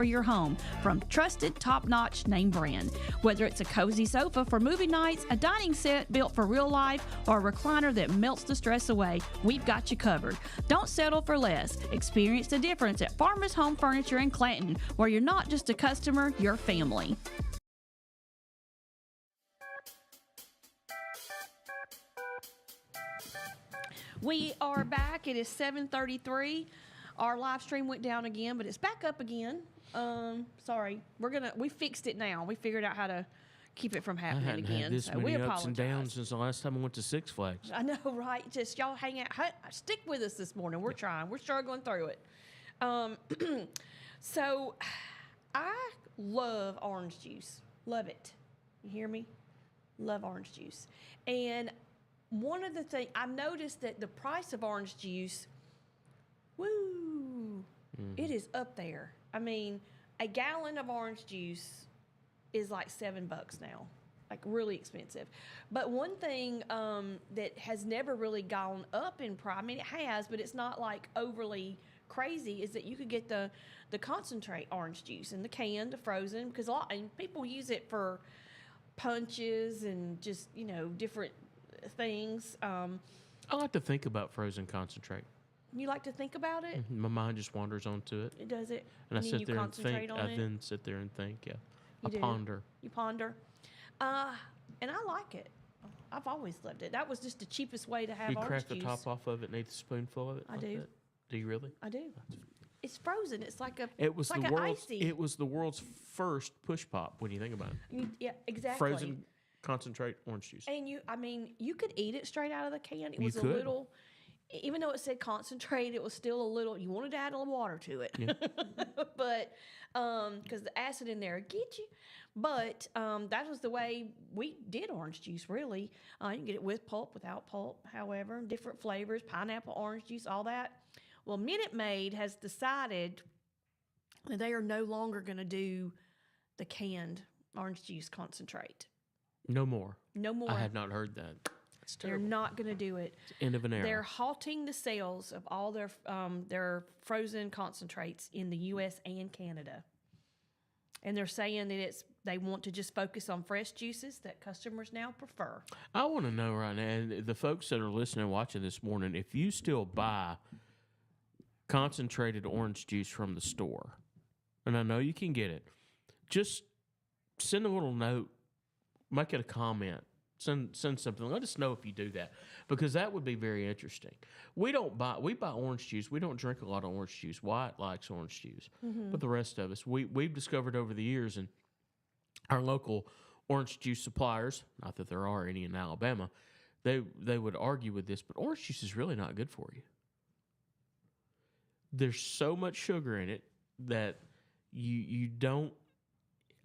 for your home from trusted, top-notch name brand. Whether it's a cozy sofa for movie nights, a dining set built for real life, or a recliner that melts the stress away, we've got you covered. Don't settle for less. Experience the difference at Farmers Home Furniture in Clanton, where you're not just a customer, you're family. We are back. It is 7:33. Our live stream went down again, but it's back up again. Sorry. We fixed it now. We figured out how to keep it from happening I hadn't again. had this So many we ups apologize. and downs since the last time I went to Six Flags. I know, right? Just y'all hang out. Stick with us this morning. We're trying. We're struggling through it. So I love orange juice. Love it. You hear me? Love orange juice. And one of the things, I've noticed that the price of orange juice, it is up there. I mean, a gallon of orange juice is like $7 now, like really expensive. But one thing that has never really gone up in price, I mean, it has, but it's not like overly crazy, is that you could get the concentrate orange juice in the can, the frozen, because and people use it for punches and just, different things. I like to think about frozen concentrate. You like to think about it? My mind just wanders onto it. It does it? And I sit there and concentrate think. on I it? then sit there and think, yeah. You do? Ponder. You ponder. And I like it. I've always loved it. That was just the cheapest way to have You orange crack the juice. top off of it and eat a spoonful of it? I like do. that? Do you really? I do. It's frozen. It's like It was like the an world's. icy. It was the world's first push pop. When you think about it, Yeah, exactly. frozen concentrate orange juice. And you could eat it straight out of the can. It You was a could. little, even though it said concentrate, it was still a little. You wanted to add a little water to it, Yeah. but because the acid in there would get you. But that was the way we did orange juice. Really, you can get it with pulp, without pulp. However, different flavors: pineapple, orange juice, all that. Well, Minute Maid has decided that they are no longer going to do the canned orange juice concentrate. No more. No more. I had not heard that. That's They're terrible. not going to do it. It's the end of an era. They're halting the sales of all their frozen concentrates in the U.S. and Canada, and they're saying that they want to just focus on fresh juices that customers now prefer. I want to know right now, and the folks that are listening and watching this morning, if you still buy concentrated orange juice from the store, and I know you can get it, just send a little note, make it a comment, send something. Let us know if you do that, because that would be very interesting. We buy orange juice. We don't drink a lot of orange juice. Wyatt likes orange juice, but the rest of us, we've discovered over the years, and our local orange juice suppliers, not that there are any in Alabama, they would argue with this, but orange juice is really not good for you. There's so much sugar in it that you don't.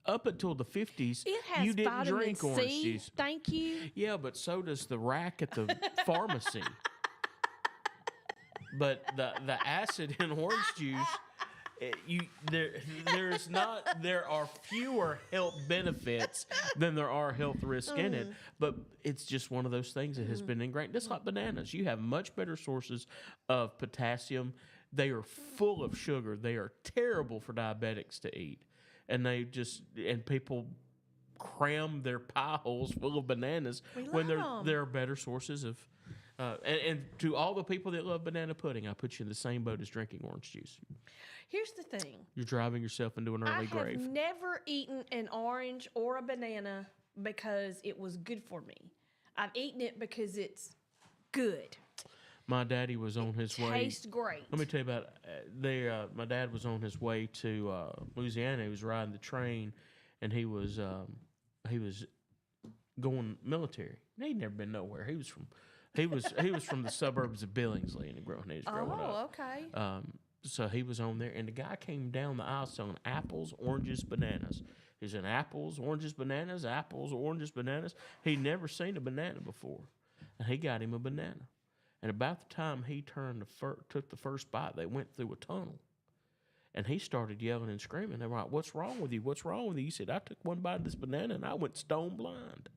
Up until the 50s, It has you didn't vitamin drink C. orange juice. Thank you. Yeah, but so does the rack at the pharmacy. But the acid in orange juice, there are fewer health benefits than there are health risks in it. But it's just one of those things that has been ingrained. Just like bananas, you have much better sources of potassium. They are full of sugar. They are terrible for diabetics to eat. And people cram their pie holes full of bananas when there are better sources of. And to all the people that love banana pudding, I put you in the same boat as drinking orange juice. Here's the thing. You're driving yourself into an early grave. I have never eaten an orange or a banana because it was good for me. I've eaten it because it's good. My daddy was on his way. Tastes great. Let me tell you about my dad was on his way to Louisiana. He was riding the train, and he was going military. He'd never been nowhere. He was from the suburbs of Billingsley, and when he was growing up. Oh, okay. So he was on there, and the guy came down the aisle selling apples, oranges, bananas. He's in apples, oranges, bananas, apples, oranges, bananas. He'd never seen a banana before, and he got him a banana. And about the time he took the first bite, they went through a tunnel. And he started yelling and screaming. They were like, "What's wrong with you? What's wrong with you?" He said, "I took one bite of this banana and I went stone blind."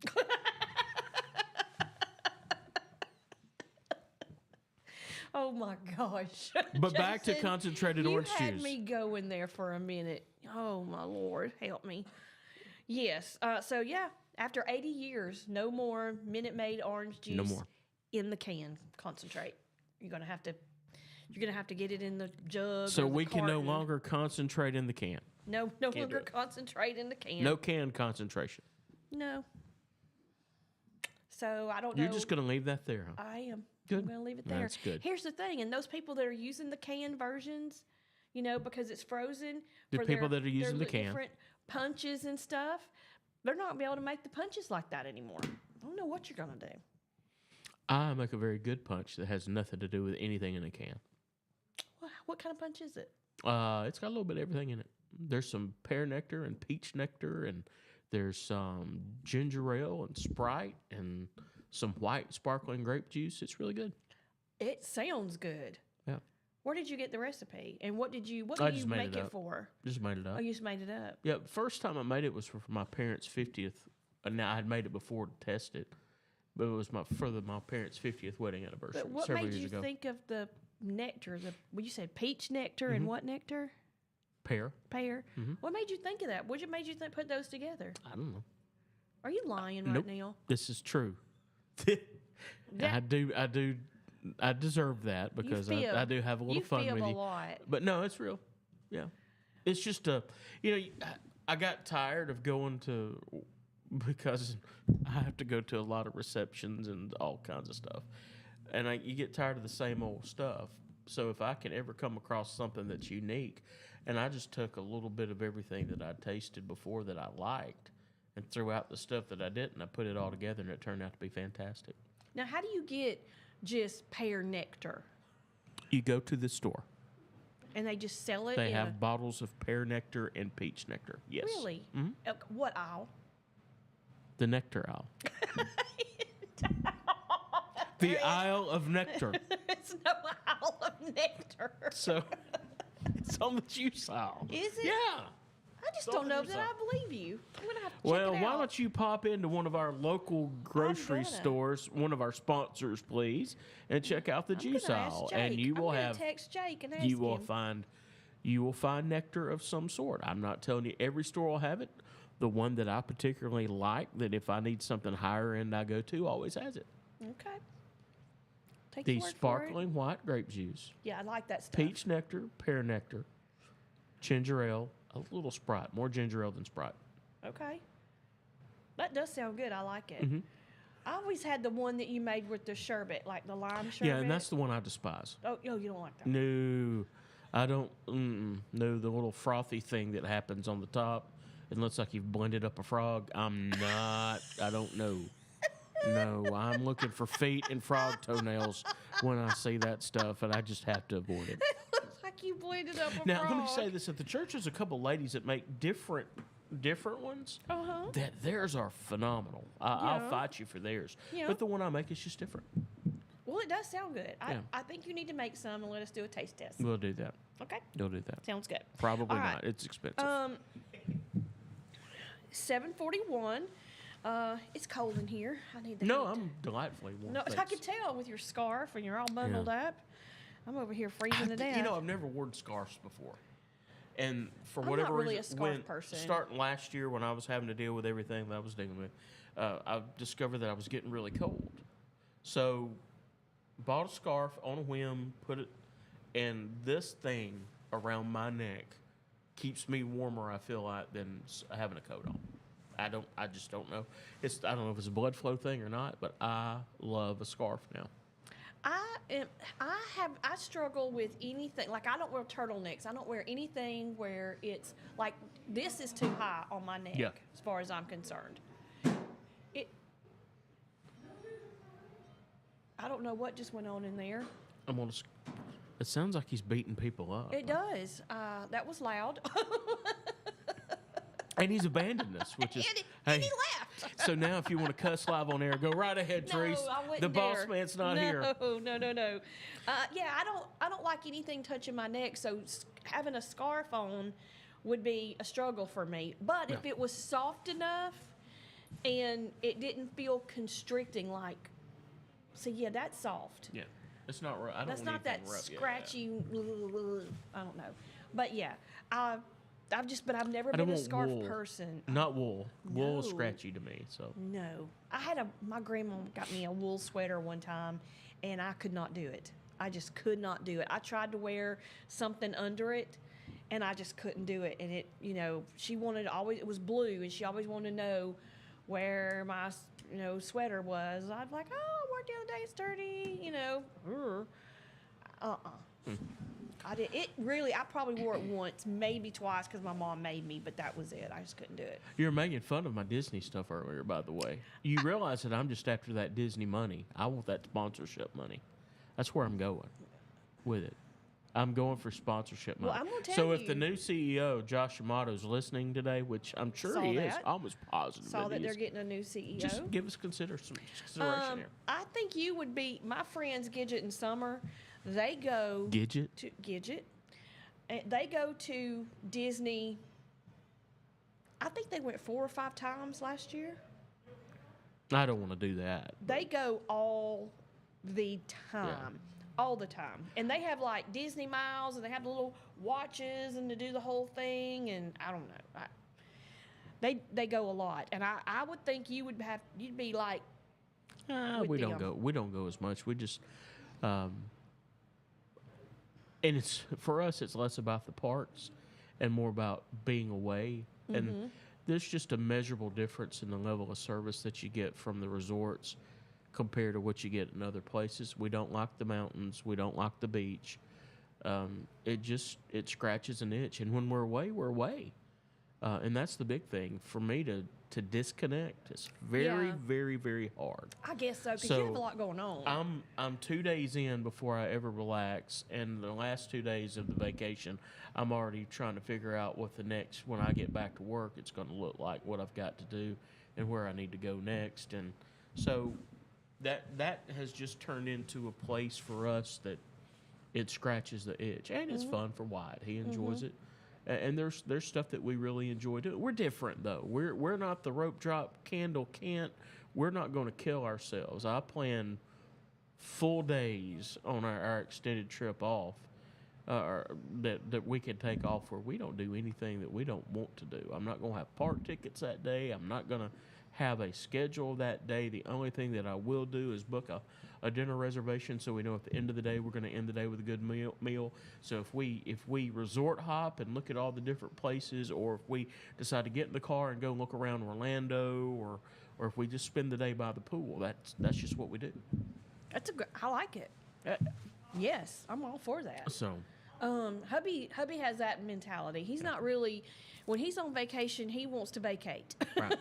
Oh my gosh. But back to Jason, concentrated orange You had juice. me going there for a minute. Oh my Lord, help me. Yes. So yeah, after 80 years, no more Minute Maid orange juice No more. in the can concentrate. You're gonna have to get it in the jug. So or the we can no carton. longer concentrate in the can. no do longer it. concentrate in the can. No can concentration. No. So I don't know. You're just going to leave that there, huh? I am. Good. I'm going to leave it there. That's good. Here's the thing, and those people that are using the canned versions, because it's frozen. The for people that are using their the can. different punches and stuff, they're not going to be able to make the punches like that anymore. I don't know what you're going to do. I make a very good punch that has nothing to do with anything in a can. What kind of punch is it? It's got a little bit of everything in it. There's some pear nectar and peach nectar, and there's some ginger ale and Sprite and some white sparkling grape juice. It's really good. It sounds good. Yeah. Where did you get the recipe? And what did you I make just made it it up. for? Just made it up. Oh, you just made it up. Yeah, first time I made it was for my parents' 50th. Now I had made it before to test it, but it was my parents' 50th wedding anniversary But what several made years you ago. think of the nectar? You said peach nectar and what nectar? Pear. Pear. What made you think of that? What made you put those together? I don't know. Are you lying Nope. right now? This is true. I deserve that because fib. I do have a little You fun fib with a you. lot. But no, it's real. Yeah. It's just I got tired of going to, because I have to go to a lot of receptions and all kinds of stuff. And you get tired of the same old stuff. So if I can ever come across something that's unique, and I just took a little bit of everything that I tasted before that I liked and threw out the stuff that I didn't, I put it all together and it turned out to be fantastic. Now, how do you get just pear nectar? You go to the store. And they just sell it? They in have bottles of pear nectar and peach nectar. Yes. Really? What aisle? The nectar aisle. The aisle of nectar. It's no aisle of nectar. So it's on the juice aisle. Is it? Yeah. I just It's don't on know the that juice I aisle. believe you. I'm going to have to check Well, it why out. don't you pop into one of our local grocery gonna. stores, one of our sponsors, please, and check out the I'm juice gonna ask aisle, Jake. and you will I'm gonna have text Jake and ask you will him. find nectar of some sort. I'm not telling you every store will have it. The one that I particularly like, that if I need something higher end I go to, always has it. Okay. Take The your word for it. sparkling white grape juice, Yeah, I like that stuff. peach nectar, pear nectar, ginger ale, a little Sprite, more ginger ale than Sprite. Okay. That does sound good. I like it. Mm-hmm. I always had the one that you made with the sherbet, like the lime sherbet. Yeah, and that's the one I despise. Oh, you don't like that. No, I don't. No, the little frothy thing that happens on the top. It looks like you've blended up a frog. I'm not. I don't know. No, I'm looking for feet and frog toenails when I see that stuff, and I just have to avoid it. It looks like you blended up a Now, frog. let me say this: at the church, there's a couple ladies that make different ones. Uh-huh. That theirs are phenomenal. I'll Yeah. fight you for theirs. Yeah. But the one I make is just different. Well, it does sound good. Yeah. I think you need to make some and let us do a taste test. We'll do that. Okay? We'll do that. Sounds good. Probably All right. not. It's expensive. 7:41. It's cold in here. I need the No, heat. I'm delightfully warm. No, I thanks. can tell with your scarf and you're all bundled up. I'm over here freezing to death. You know, I've never worn scarves before. And for I'm whatever not really a reason, scarf person. starting last year when I was having to deal with everything that I was dealing with, I discovered that I was getting really cold. So, bought a scarf on a whim, put it, and this thing around my neck keeps me warmer, I feel like, than having a coat on. I just don't know. I don't know if it's a blood flow thing or not, but I love a scarf now. I struggle with anything. Like, I don't wear turtlenecks. I don't wear anything where it's like this is too high on my neck. Yeah. As far as I'm concerned. I don't know what just went on in there. It sounds like he's beating people up. It does. That was loud. And he's abandoned us, which is and he left. So now, if you want to cuss live on air, go right ahead, Therese. No, I wouldn't The boss dare. man's not here. No. Yeah, I don't like anything touching my neck, so having a scarf on would be a struggle for me. But if it was soft enough and it didn't feel constricting, like, see, yeah, that's soft. Yeah. It's not rough. I don't That's want not that anything rough. Yeah, scratchy. I don't know, but yeah, I've but I've never I don't been a want scarf wool. person. Not wool. Wool is No. scratchy to me. So No, my grandma got me a wool sweater one time, and I could not do it. I just could not do it. I tried to wear something under it, and I just couldn't do it. And she wanted it was blue, and she always wanted to know where my, sweater was. I'd be like, oh, I worked the other day, it's dirty, I did it really. I probably wore it once, maybe twice, because my mom made me, but that was it. I just couldn't do it. you were making fun of my Disney stuff earlier, by the way. You realize that I'm just after that Disney money. I want that sponsorship money. That's where I'm going with it. I'm going for sponsorship money. Well, I'm gonna tell so if you- the new CEO, Josh Amato's listening today, which I'm sure Saw he is, that. almost positive Saw that that he they're is. getting a new CEO. Just give us consideration here. I think you would be my friends Gidget and Summer. They go Gidget? to Gidget. And they go to Disney. I think they went 4 or 5 times last year. I don't want to do that. They go all the time. All the time. And they have like Disney miles, and they have the little watches and to do the whole thing, and I don't know. They go a lot. And I would think you'd be like with we don't them. go. We don't go as much. We just, and it's for us. It's less about the parks and more about being away. And there's just a measurable difference in the level of service that you get from the resorts compared to what you get in other places. We don't like the mountains. We don't like the beach. It scratches an itch. And when we're away, we're away. And that's the big thing for me to disconnect. It's very, Yeah. very, very hard. I guess so, because So, you have a lot going on. I'm 2 days in before I ever relax, and the last 2 days of the vacation, I'm already trying to figure out what the next, when I get back to work, it's going to look like, what I've got to do, and where I need to go next. And so that has just turned into a place for us that it scratches the itch, and it's fun for Wyatt. He enjoys it. And there's stuff that we really enjoy doing. We're different though. We're not the rope drop candle can't. We're not going to kill ourselves. I plan full days on our extended trip off, that we can take off where we don't do anything that we don't want to do. I'm not going to have park tickets that day. I'm not going to have a schedule that day. The only thing that I will do is book a dinner reservation so we know at the end of the day we're going to end the day with a good meal. So if we resort hop and look at all the different places, or if we decide to get in the car and go look around Orlando, or if we just spend the day by the pool, that's just what we do. I like it. Yes, I'm all for that. So Hubby has that mentality. He's not really, when he's on vacation, he wants to vacate. right.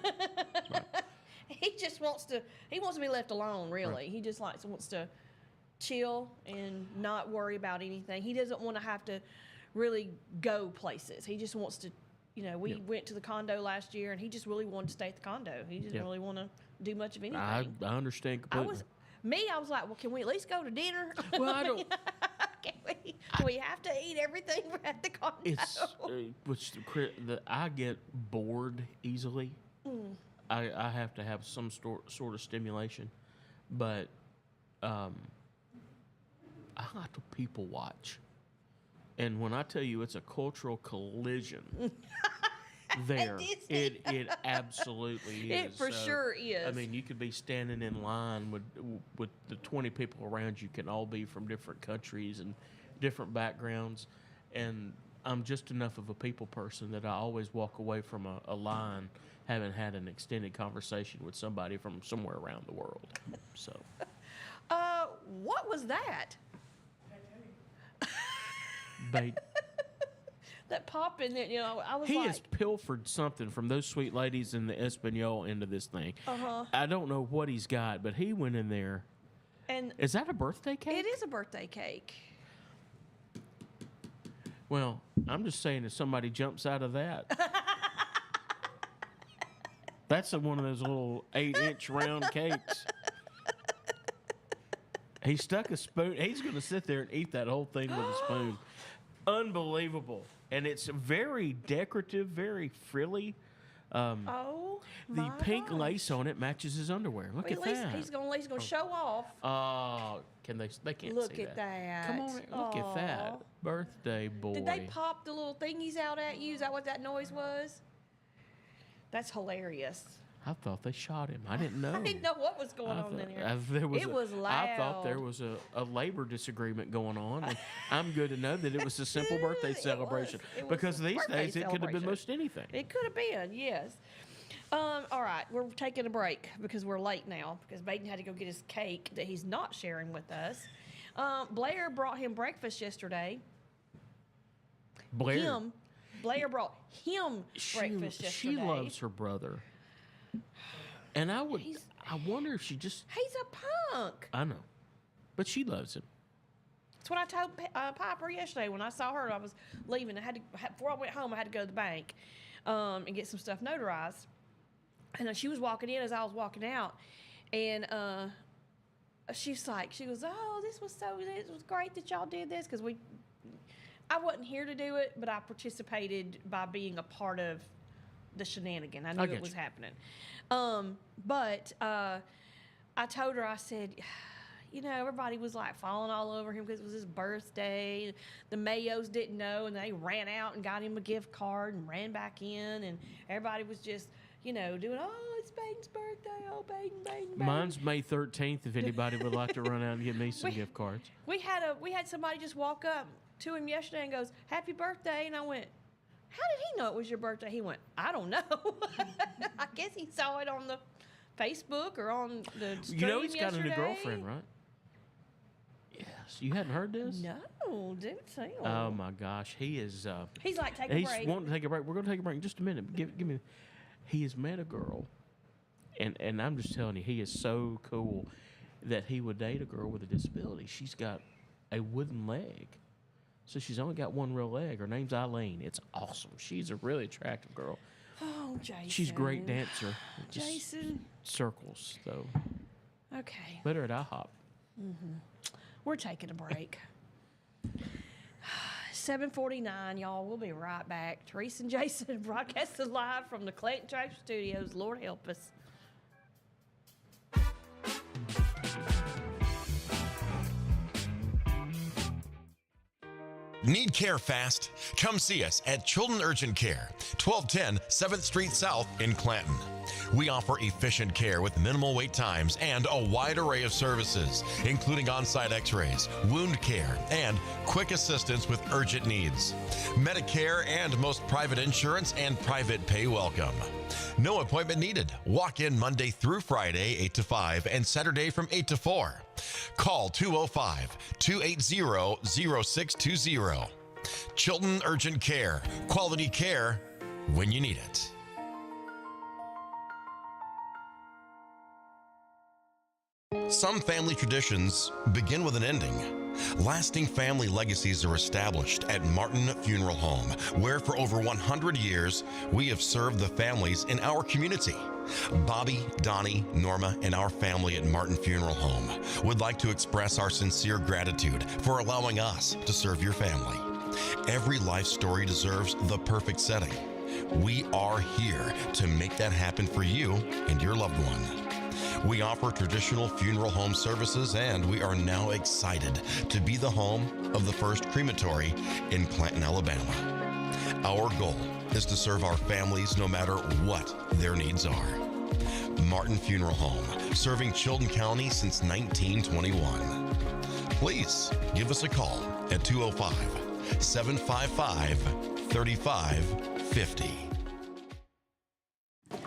He just wants to be left alone, really. Right. He just wants to chill and not worry about anything. He doesn't want to have to really go places. He just wants to, we went to the condo last year, and he just really wanted to stay at the condo. He didn't really want to do much of anything. I understand completely. I was like, well, can we at least go to dinner? Well, I don't. Do we have to eat everything at the condo? It's I get bored easily. I have to have some sort of stimulation, but I like to people watch, and when I tell you it's a cultural collision, there it absolutely is. It for sure is. I mean, you could be standing in line with the 20 people around you, can all be from different countries and different backgrounds, and I'm just enough of a people person that I always walk away from a line having had an extended conversation with somebody from somewhere around the world. So, what was that? That pop in it, I was he like, has pilfered something from those sweet ladies in the Espanol into this thing. Uh-huh. I don't know what he's got, but he went in there. and Is that a birthday cake? it is a birthday cake. Well, I'm just saying, if somebody jumps out of that, that's one of those little 8-inch round cakes. He stuck a spoon. He's going to sit there and eat that whole thing with a spoon. Unbelievable. And it's very decorative, very frilly. Oh, The my pink gosh. lace on it matches his underwear. Look Well, at that. He's gonna show off. Oh, can they? They can't Look see at that. Come on, look at that. Aw. Birthday boy. Did they pop the little thingies out at you? Is that what that noise was? That's hilarious. I thought they shot him. I didn't know. I didn't know what was going on in here. It was loud. I thought there was a labor disagreement going on, and I'm good to know that it was a simple birthday celebration. It was Because a these birthday days it could have been celebration. most anything. It could have been, yes. All right, we're taking a break because we're late now because Baden had to go get his cake that he's not sharing with us. Blair brought him breakfast yesterday. Blair, Blair brought him breakfast yesterday. she loves her brother, and I He's wonder if she just. a punk. I know, but she loves him. That's what I told Piper yesterday when I saw her. I was leaving. Before I went home, I had to go to the bank and get some stuff notarized. And she was walking in as I was walking out, and she goes, "Oh, this was great that y'all did this because I wasn't here to do it, but I participated by being a part of the shenanigan. I knew it was happening. But I told her, I said, you know, everybody was like falling all over him because it was his birthday. The Mayos didn't know, and they ran out and got him a gift card and ran back in, and everybody was just, you know, doing, oh, it's Baden's birthday. Oh, Baden. Mine's May 13th. If anybody would like to run out and get me some gift cards. We had somebody just walk up to him yesterday and goes, "Happy birthday," and I went, "How did he know it was your birthday?" He went, "I don't know." I guess he saw it on the Facebook or on the stream. You know he's got a new yesterday. girlfriend, right? Yes. You hadn't heard this? No, dude, say Oh my gosh, he is. He's like, take a He's break. wanting to take a break. We're going to take a break in just a minute. Give me. He has met a girl, and I'm just telling you, he is so cool that he would date a girl with a disability. She's got a wooden leg, so she's only got one real leg. Her name's Eileen. It's awesome. She's a really attractive girl. Oh, Jason. She's a great dancer. Just Jason. circles though. Okay. Better at IHOP. We're taking a break. 7:49, y'all. We'll be right back. Teresa and Jason broadcasting live from the Clayton Tractor Studios. Lord help us. Need care fast? Come see us at Children Urgent Care, 1210 7th Street South in Clanton. We offer efficient care with minimal wait times and a wide array of services, including on-site x-rays, wound care, and quick assistance with urgent needs. Medicare and most private insurance and private pay welcome. No appointment needed. Walk in Monday through Friday, 8 to 5, and Saturday from 8 to 4. Call 205-280-0620. Chilton Urgent Care. Quality care when you need it. Some family traditions begin with an ending. Lasting family legacies are established at Martin Funeral Home, where for over 100 years, we have served the families in our community. Bobby, Donnie, Norma, and our family at Martin Funeral Home would like to express our sincere gratitude for allowing us to serve your family. Every life story deserves the perfect setting. We are here to make that happen for you and your loved one. We offer traditional funeral home services, and we are now excited to be the home of the first crematory in Clanton, Alabama. Our goal is to serve our families no matter what their needs are. Martin Funeral Home, serving Chilton County since 1921. Please give us a call at 205-755-3550.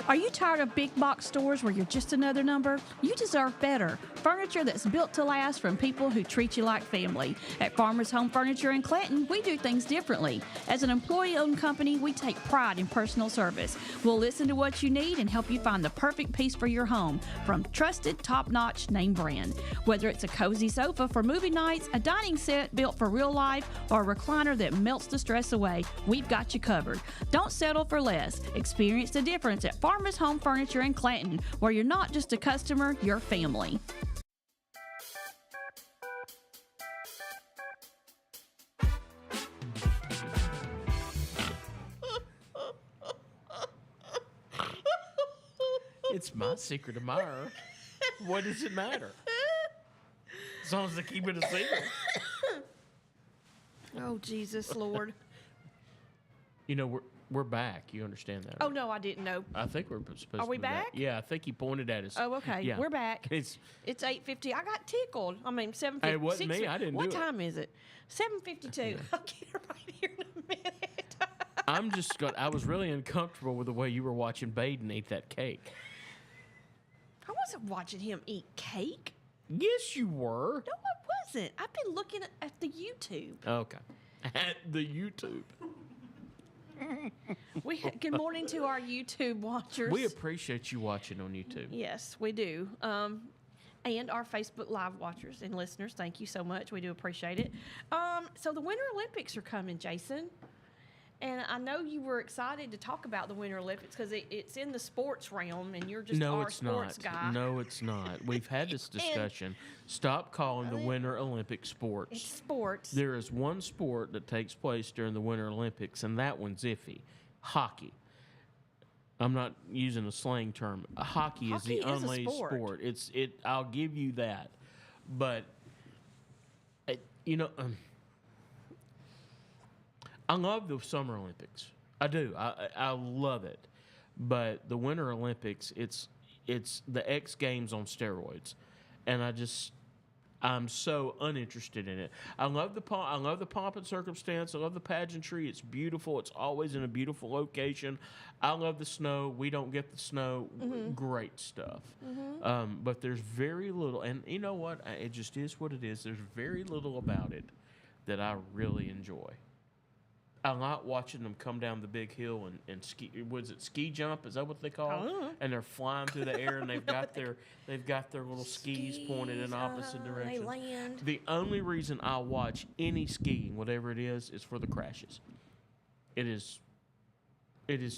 Are you tired of big box stores where you're just another number? You deserve better. Furniture that's built to last from people who treat you like family. At Farmers Home Furniture in Clanton, we do things differently. As an employee-owned company, we take pride in personal service. We'll listen to what you need and help you find the perfect piece for your home from trusted, top-notch name brand. Whether it's a cozy sofa for movie nights, a dining set built for real life, or a recliner that melts the stress away, we've got you covered. Don't settle for less. Experience the difference at Farmers Home Furniture in Clanton, where you're not just a customer, you're family. it's my secret admirer. What does it matter? As long as they keep it a secret. Oh, Jesus, Lord. You know, we're back. You understand that? Oh, right? no, I didn't know. I think we're supposed to Are we be back. back? Yeah, I think he pointed at us. Oh, okay. Yeah. We're back. It's 8:50. I got tickled. I mean, 7:50. Hey, it wasn't me. I didn't What do it. time is it? 7:52. I'll get her right here in a minute. I was really uncomfortable with the way you were watching Baden eat that cake. I wasn't watching him eat cake. Yes, you were. No, I wasn't. I've been looking at the YouTube. Okay. At the YouTube. Good morning to our YouTube watchers. We appreciate you watching on YouTube. Yes, we do. And our Facebook Live watchers and listeners, thank you so much. We do appreciate it. So the Winter Olympics are coming, Jason. And I know you were excited to talk about the Winter Olympics because it's in the sports realm, and you're just our sports guy. No, it's not. We've had this discussion. Stop calling the Winter Olympics sports. It's sports. There is one sport that takes place during the Winter Olympics, and that one's iffy. Hockey. I'm not using a slang term. Hockey is the Hockey is a only sport. I'll give you that, but I love the Summer Olympics. I do. I love it, but the Winter Olympics, it's the X Games on steroids, and I'm so uninterested in it. I love the pomp and circumstance. I love the pageantry. It's beautiful. It's always in a beautiful location. I love the snow. We don't get the snow. Great stuff. But there's very little, and you know what? It just is what it is. There's very little about it that I really enjoy. I like watching them come down the big hill and ski. Was it ski jump? Is that what they call it? And they're flying through the air, and they've got their little skis pointed in opposite directions. They land. The only reason I watch any skiing, whatever it is for the crashes. It is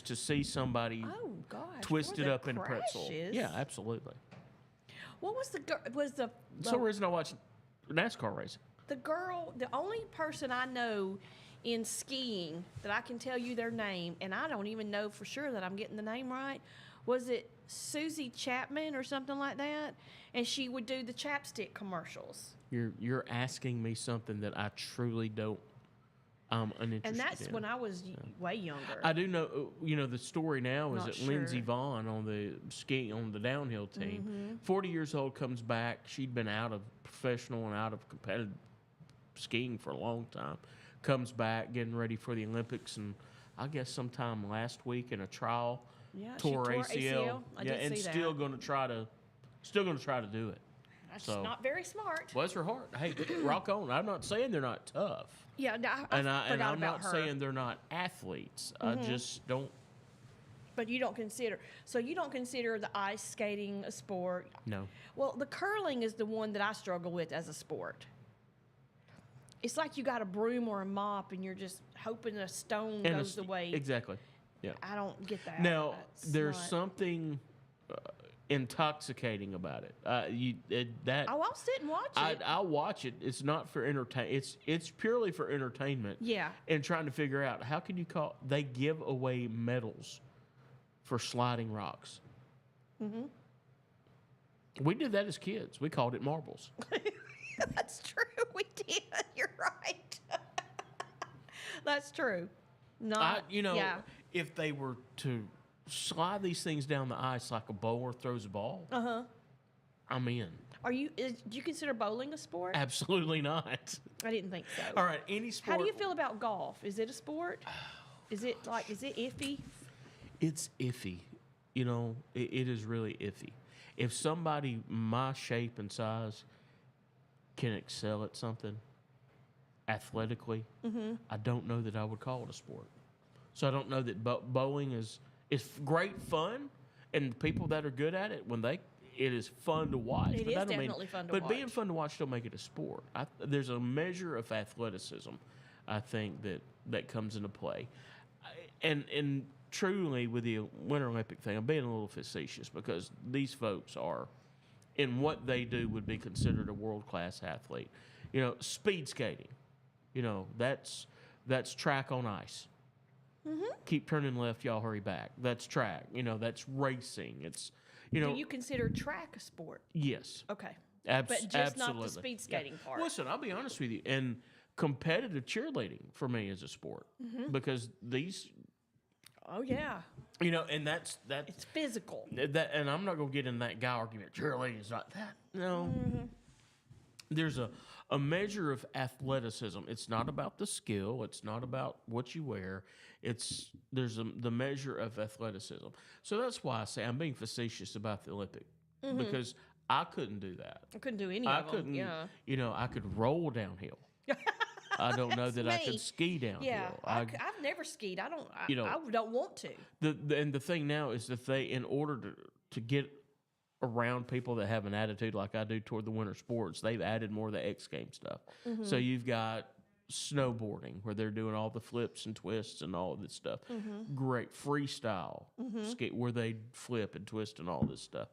to see somebody twisted up in a pretzel. Yeah, absolutely. What was the That's the reason I watch NASCAR racing. the only person I know in skiing that I can tell you their name, and I don't even know for sure that I'm getting the name right. Was it Susie Chapman or something like that? And she would do the chapstick commercials. You're asking me something that I truly don't. I'm uninterested And that's in. when I was way younger. I do know. The story now is Not that Lindsey sure. Vaughn on the downhill team, 40 years old, comes back. She'd been out of professional and out of competitive skiing for a long time. Comes back, getting ready for the Olympics, and I guess sometime last week in a trial, tore ACL. I did and see that. still going to try to do it. That's so- not very smart. Bless her heart. Hey, rock on. I'm not saying they're not tough, Yeah, no, I and forgot I'm about not her. saying they're not athletes. I just don't. But you don't consider the ice skating a sport. No. Well, the curling is the one that I struggle with as a sport. It's like you got a broom or a mop, and you're just hoping a stone And goes the way. Exactly. Yeah. I don't get that. Now, That's there's not- something intoxicating about it. I'll sit and watch it. I'll watch it. It's not for it's purely for entertainment. Yeah. And trying to figure out how can you call. They give away medals for sliding rocks. Mm-hmm. We did that as kids. We called it marbles. That's true. We did. You're right. That's true. If they were to slide these things down the ice like a bowler throws a ball, I'm in. Do you consider bowling a sport? Absolutely not. I didn't think so. All right, any sport. How do you feel about golf? Is it a sport? Is it iffy? It's iffy. It is really iffy. If somebody my shape and size can excel at something athletically, I don't know that I would call it a sport. So I don't know that bowling is great fun, and people that are good at it, it is fun to watch. It is definitely fun to watch. But being fun to watch don't make it a sport. There's a measure of athleticism, I think, that comes into play. And truly, with the Winter Olympic thing, I'm being a little facetious because these folks are, in what they do, would be considered a world-class athlete. Speed skating, that's track on ice. Keep turning left, y'all hurry back. That's track. That's racing. It's, You know, Do you consider track a sport? yes. Okay. But But just not the speed skating part. Listen, I'll be honest with you. And competitive cheerleading for me is a sport because these, Oh, yeah. you know, and that's It's physical. that. And I'm not going to get in that guy argument. Cheerleading is not that. No. There's a measure of athleticism. It's not about the skill. It's not about what you wear. The measure of athleticism. So that's why I say I'm being facetious about the Olympic because I couldn't do that. I couldn't do any I of them. couldn't. Yeah. You know, I could roll downhill. I don't know that I me. could ski downhill. Yeah. I've never skied. I don't want to. And the thing now is that in order to get around people that have an attitude like I do toward the winter sports, they've added more of the X Games stuff. So you've got snowboarding where they're doing all the flips and twists and all of this stuff. Great freestyle skate where they flip and twist and all this stuff.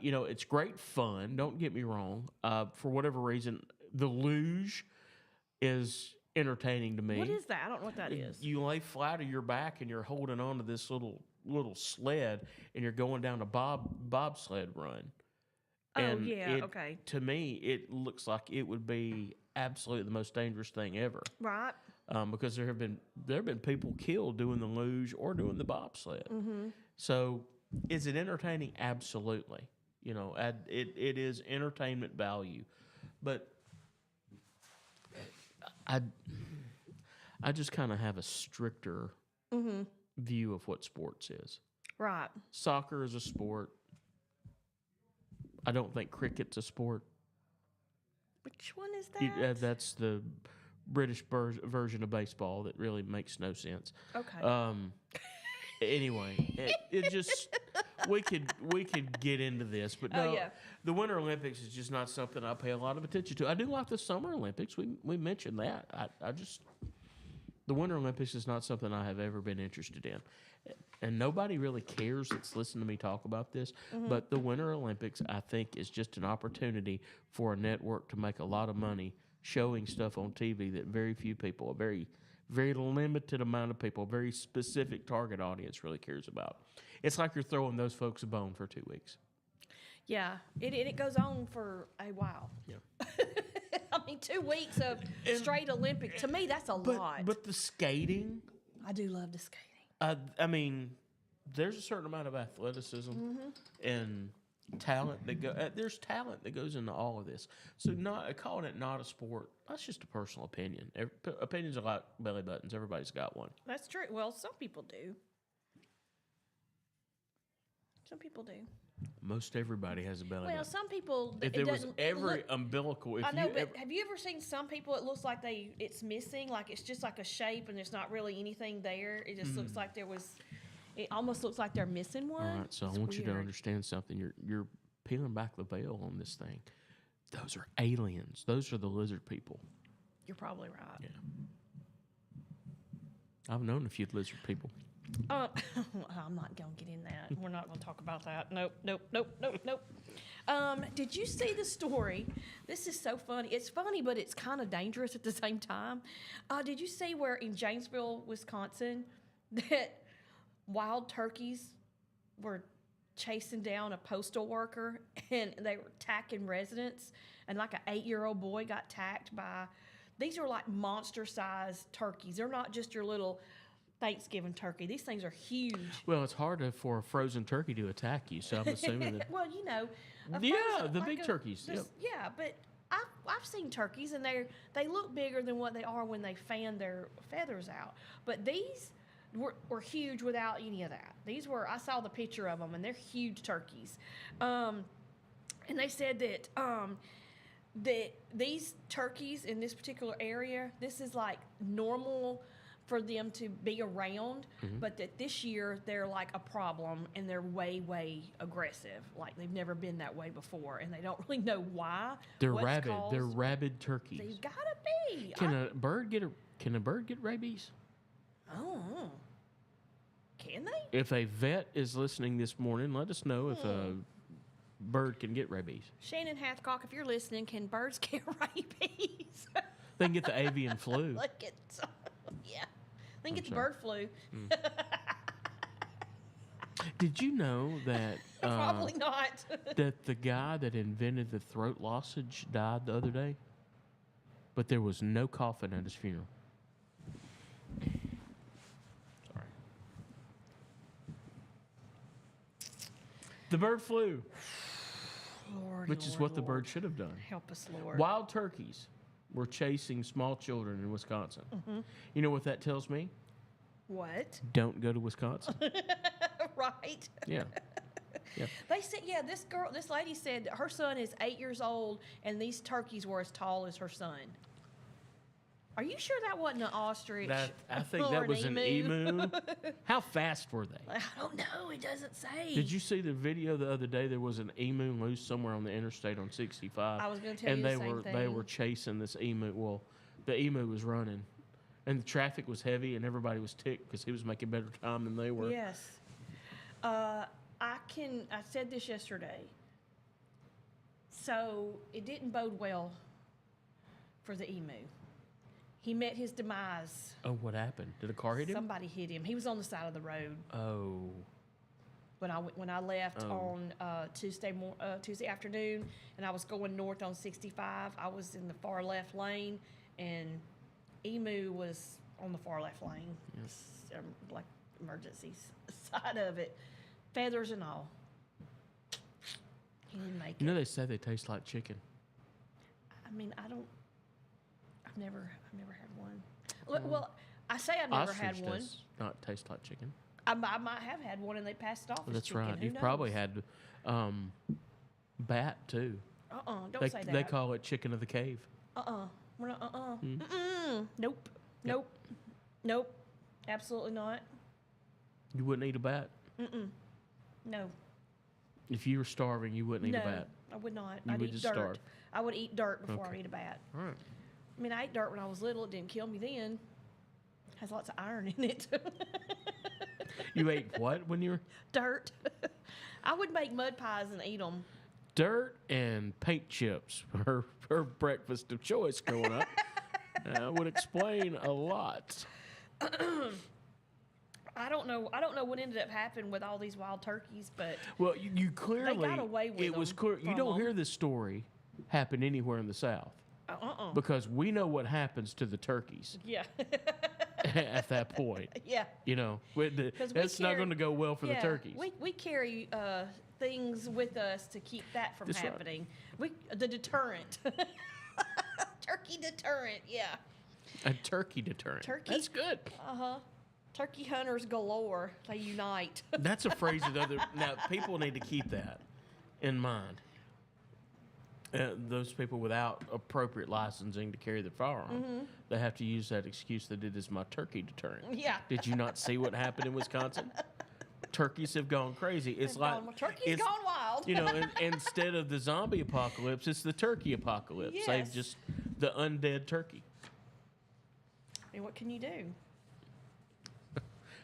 You know, it's great fun. Don't get me wrong. For whatever reason, the luge is entertaining to me. What is that? I don't know what that is. You lay flat on your back and you're holding on to this little sled and you're going down a bobsled run. Oh, And yeah, okay. To me, it looks like it would be absolutely the most dangerous thing ever. Right. Because there have been people killed doing the luge or doing the bobsled. So, is it entertaining? Absolutely. You know, it is entertainment value, but I just kind of have a stricter view of what sports is. Right. Soccer is a sport. I don't think cricket's a sport. Which one is that? That's the British version of baseball that really makes no sense. Okay. Anyway, it just we could get into this, but no, the Winter Olympics is just not something I pay a lot of attention to. I do like the Summer Olympics. We mentioned that. I just the Winter Olympics is not something I have ever been interested in, and nobody really cares that's listening to me talk about this. But the Winter Olympics, I think, is just an opportunity for a network to make a lot of money showing stuff on TV that very few people, a very limited amount of people, a very specific target audience really cares about. It's like you're throwing those folks a bone for 2 weeks. Yeah, it goes on for a while. Yeah. I mean, 2 weeks of straight Olympic, to me, that's a lot. But the skating, I do love the skating. I mean, there's a certain amount of athleticism and talent there's talent that goes into all of this. So not calling it not a sport, that's just a personal opinion. Opinions are like belly buttons. Everybody's got one. That's true. Well, some people do. Some people do. Most everybody has a belly button. Well, some people. If there was every umbilical, I know, but have you ever seen some people? It looks like it's missing, like it's just like a shape, and there's not really anything there. It just looks like there was. It almost looks like they're missing one. All right, so I want you to understand something. You're peeling back the veil on this thing. Those are aliens. Those are the lizard people. You're probably right. Yeah. I've known a few lizard people. I'm not going to get in that. We're not going to talk about that. Nope. Did you see the story? This is so funny. It's funny, but it's kind of dangerous at the same time. Did you see where in Janesville, Wisconsin, that wild turkeys were chasing down a postal worker and they were attacking residents, and like an 8-year-old boy got attacked by, these are like monster-sized turkeys. They're not just your little Thanksgiving turkey. These things are huge. Well, it's hard for a frozen turkey to attack you, so I'm assuming that. Well, you know. The big turkeys. Yep. Yeah, but I've seen turkeys, and they look bigger than what they are when they fan their feathers out. But these were huge without any of that. I saw the picture of them, and they're huge turkeys. And they said that these turkeys in this particular area, this is like normal for them to be around, but that this year they're like a problem, and they're way, way aggressive. Like they've never been that way before, and they don't really know why. They're rabid. They're rabid turkeys. They've got to be. Can a bird get rabies? Oh, can they? If a vet is listening this morning, let us know if a bird can get rabies. Shannon Hathcock, if you're listening, can birds get rabies? They can get the avian flu. Yeah. They can get the bird flu. Did you know that Probably not. that the guy that invented the throat lozenge died the other day? But there was no coffin at his funeral. Sorry. The bird flew, Lord, which is what the bird should have done. Help us, Lord. Wild turkeys were chasing small children in Wisconsin. You know what that tells me? What? Don't go to Wisconsin. Right. Yeah. Yeah. They said, yeah, this lady said that her son is 8 years old, and these turkeys were as tall as her son. Are you sure that wasn't an ostrich? I think or that was an emu. How fast were they? I don't know. It doesn't say. Did you see the video the other day? There was an emu loose somewhere on the interstate on 65. I was going to tell and you they the same were thing. they were chasing this emu. Well, the emu was running, and the traffic was heavy, and everybody was ticked because he was making better time than they were. Yes. I said this yesterday. So it didn't bode well for the emu. He met his demise. Oh, what happened? Did a car hit him? Somebody hit him. He was on the side of the road Oh, when I left Oh. on Tuesday afternoon, and I was going north on 65. I was in the far left lane, and emu was on the far left lane, like emergency side of it, feathers and all. He didn't make you know it. they say they taste like chicken. I mean, I've never had one. Well, I say I've never had Ostrich one. does not taste like chicken. I might have had one and they passed it off as That's chicken. right. Who You've probably knows? had bat too. Don't say that. They call it chicken of the cave. We're not, Hmm. Nope. Yep. Nope. Absolutely not. You wouldn't eat a bat No. if you were starving. You wouldn't eat No. a bat. I would not. You I'd would eat just dirt. starve. I would eat dirt before I Okay. eat a bat. All right. I mean, I ate dirt when I was little. It didn't kill me then. Has lots of iron in it. You ate what when you were Dirt. I would make mud pies and eat them. dirt and paint chips? Her breakfast of choice growing up would explain a lot. I don't know what ended up happening with all these wild turkeys, but Well, you clearly got away with it was them clear. You from don't them. hear this story happen anywhere in the South because we know what happens to the turkeys yeah, at that point. yeah. You know, Because we that's not carry- going to go well for the Yeah, turkeys. We carry things with us to keep that from That's right. happening. The deterrent, turkey deterrent. Yeah, A turkey deterrent. Turkey- That's good. turkey hunters galore. They unite. That's a phrase that now people need to keep that in mind. Those people without appropriate licensing to carry their firearm, they have to use that excuse that it is my turkey deterrent. Yeah. Did you not see what happened in Wisconsin? Turkeys have gone crazy. It's like Turkey's it's- gone wild. You know, instead of the zombie apocalypse, it's the turkey apocalypse. Yes. They've just the undead turkey. I mean, what can you do?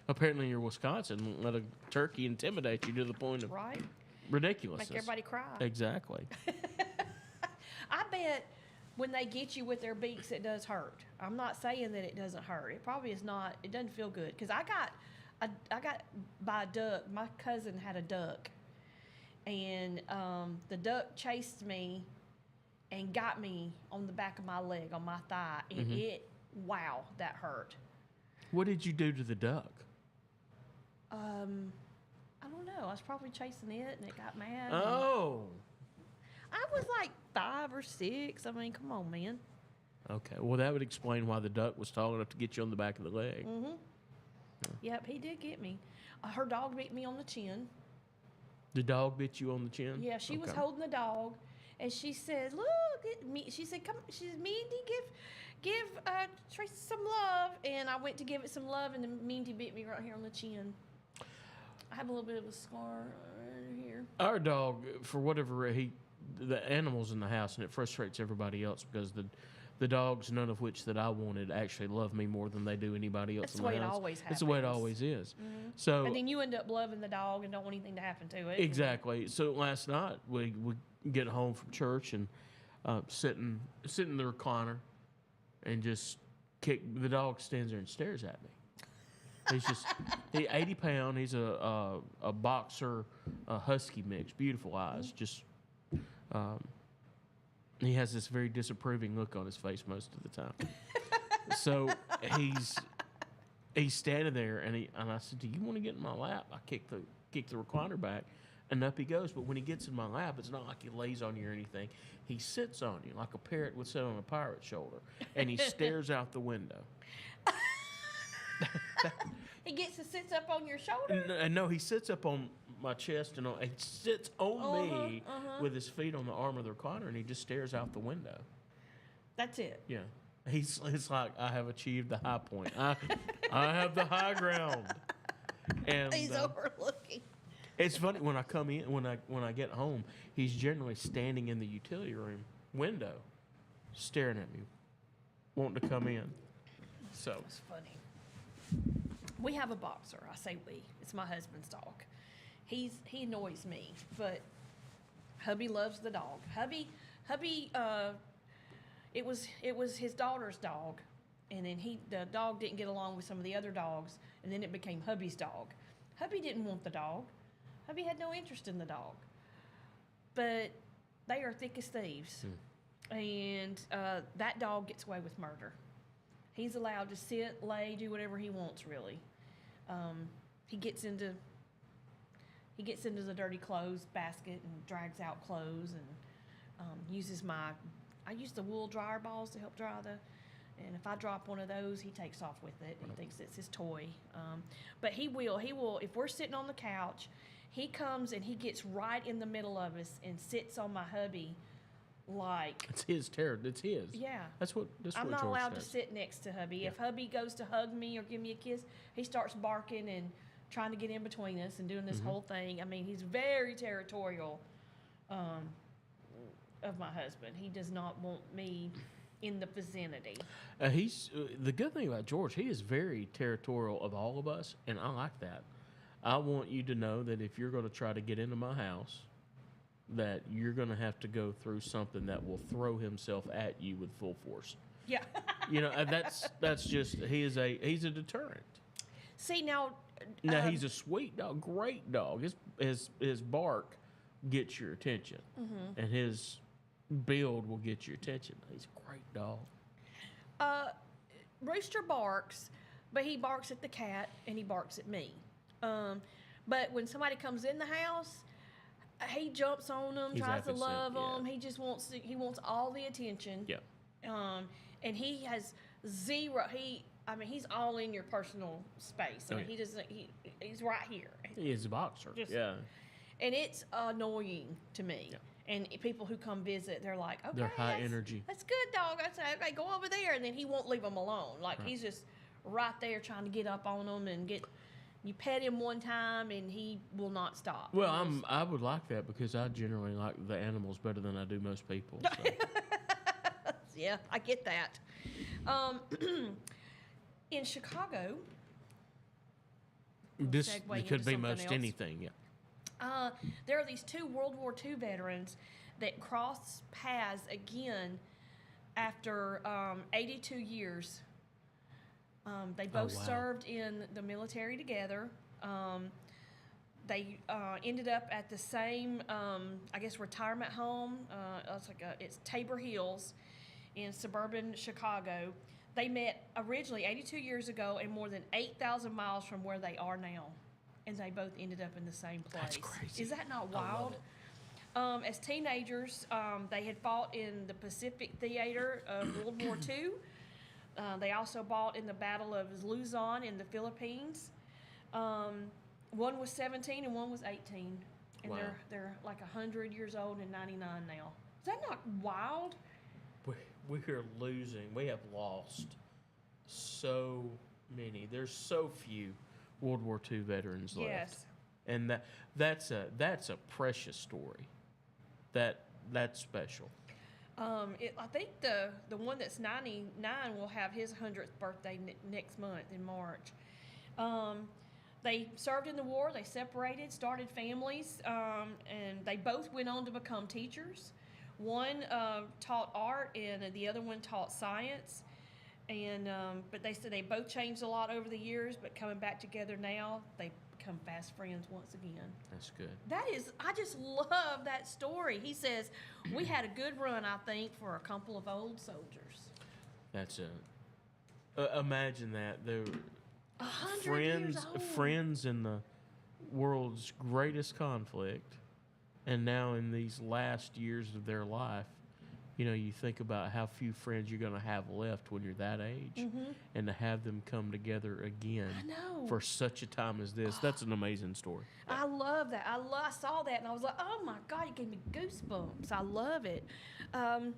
Apparently, you're Wisconsin. Let a turkey intimidate you to the point of Right? ridiculousness. Make everybody cry. Exactly. I bet when they get you with their beaks, it does hurt. I'm not saying that it doesn't hurt. It probably is not. It doesn't feel good because I got by a duck. My cousin had a duck, and the duck chased me and got me on the back of my leg, on my thigh, and wow, that hurt. What did you do to the duck? I don't know. I was probably chasing it, and it got mad. Oh. I was like 5 or 6. I mean, come on, man. Okay. Well, that would explain why the duck was tall enough to get you on the back of the leg. Yep, he did get me. Her dog beat me on the chin. The dog bit you on the chin? Yeah, she was Okay. holding the dog, and she said, "Look at me." She said, "Come." She said, "Mindy, give Tracy some love." And I went to give it some love, and then Mindy bit me right here on the chin. I have a little bit of a scar right here. Our dog, for whatever the animals in the house, and it frustrates everybody else because the dogs, none of which that I wanted, actually love me more than they do anybody else That's in the the way it house. always It's the way it happens. always is. So And then you end up loving the dog and don't want anything to happen to it. exactly. So last night we get home from church and sit in the recliner and just the dog stands there and stares at me. He's just 80 pound. He's a boxer, a husky mix. Beautiful eyes. Just he has this very disapproving look on his face most of the time. So he's standing there, and I said, "Do you want to get in my lap?" I kick the recliner back, and up he goes. But when he gets in my lap, it's not like he lays on you or anything. He sits on you like a parrot would sit on a pirate's shoulder, and he stares out the window. He sits up on your shoulder? No, he sits up on my chest, and he sits on me with his feet on the arm of the recliner, and he just stares out the window. That's it. Yeah. It's like, I have achieved the high point. I have the high ground. And He's overlooking. it's funny when I come in, when I get home, he's generally standing in the utility room window, staring at me, wanting to come in. So It's funny. We have a boxer. I say we. It's my husband's dog. He annoys me, but hubby loves the dog. Hubby. It was his daughter's dog, and then the dog didn't get along with some of the other dogs, and then it became hubby's dog. Hubby didn't want the dog. Hubby had no interest in the dog. But they are thick as thieves, and that dog gets away with murder. He's allowed to sit, lay, do whatever he wants. Really, he gets into the dirty clothes basket and drags out clothes and uses I use the wool dryer balls to help dry and if I drop one of those, he takes off with it. He thinks it's his toy. But he will, if we're sitting on the couch, he comes and he gets right in the middle of us and sits on my hubby like... It's his territory. It's his. Yeah. That's what I'm not George allowed says. to sit next to hubby. Yeah. If hubby goes to hug me or give me a kiss, he starts barking and trying to get in between us and doing this whole thing. I mean, he's very territorial of my husband. He does not want me in the vicinity. He's the good thing about George. He is very territorial of all of us, and I like that. I want you to know that if you're going to try to get into my house, that you're going to have to go through something that will throw himself at you with full force. Yeah. You know, that's just he's a deterrent. See now. Now he's a sweet dog, great dog. His bark gets your attention, and his build will get your attention. He's a great dog. Rooster barks, but he barks at the cat and he barks at me. But when somebody comes in the house, he jumps on them, He's tries to affectionate, love them. yeah. He just wants wants all the attention. Yeah. And he has zero. He's all in your personal space. Oh, yeah. He doesn't. He's right here. He is a boxer. Just- yeah. And it's annoying to me. Yeah. And people who come visit, they're like, okay, They're high that's- energy. That's good, dog. I say, okay, go over there. And then he won't leave them alone. Like, Right. he's just right there trying to get up on them and you pet him one time and he will not stop. Well, I would like that because I generally like the animals better than I do most people. So. Yeah, I get that. In Chicago, This segue could into be something most else. anything. Yeah. there are these two World War II veterans that cross paths again after 82 years. They both wow. served in the military together. They ended up at the same, retirement home. It's Tabor Hills in suburban Chicago. They met originally 82 years ago and more than 8,000 miles from where they are now. And they both ended up in the same place. That's crazy. Is that not I love wild? As teenagers, they had fought in the Pacific Theater of World War II. They also fought in the Battle of Luzon in the Philippines. One was 17 and one was 18. And Wow. they're like 100 years old and 99 now. Is that not wild? We are losing. We have lost so many. There's so few World War II veterans left. Yes. And that's a precious story. That's special. I think the one that's 99 will have his 100th birthday next month in March. They served in the war. They separated, started families, and they both went on to become teachers. One taught art, and the other one taught science. And but they said they both changed a lot over the years, but coming back together now, they become fast friends once again. That's good. I just love that story. He says, we had a good run, I think, for a couple of old soldiers. That's imagine that. They're 100 years old. friends in the world's greatest conflict, and now in these last years of their life, you think about how few friends you're going to have left when you're that age, and to have them come together again I know. for such a time as this, that's an amazing story. I love that. I saw that, and I was like, oh, my God, it gave me goosebumps. I love it. Good morning,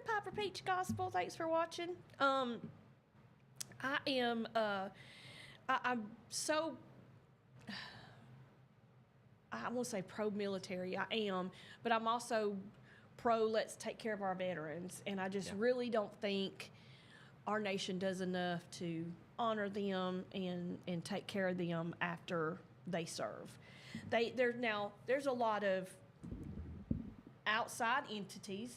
Piper Peach Gospel. Thanks for watching. I am, I'm so, I won't say pro-military, I am, but I'm also pro let's take care of our veterans. And I just really don't think our nation does enough to honor them and take care of them after they serve. There's a lot of outside entities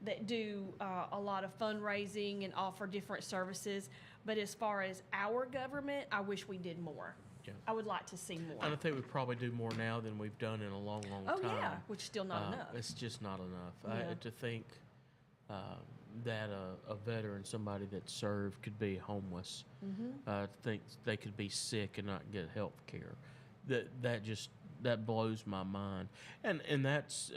that do a lot of fundraising and offer different services. But as far as our government, I wish we did more. Yeah. I would like to see more. And I think we probably do more now than we've done in a long, long Oh, time. yeah, which is still not enough. It's just not enough. Yeah. To think that a veteran, somebody that served, could be homeless, to think they could be sick and not get health care, that blows my mind. And that's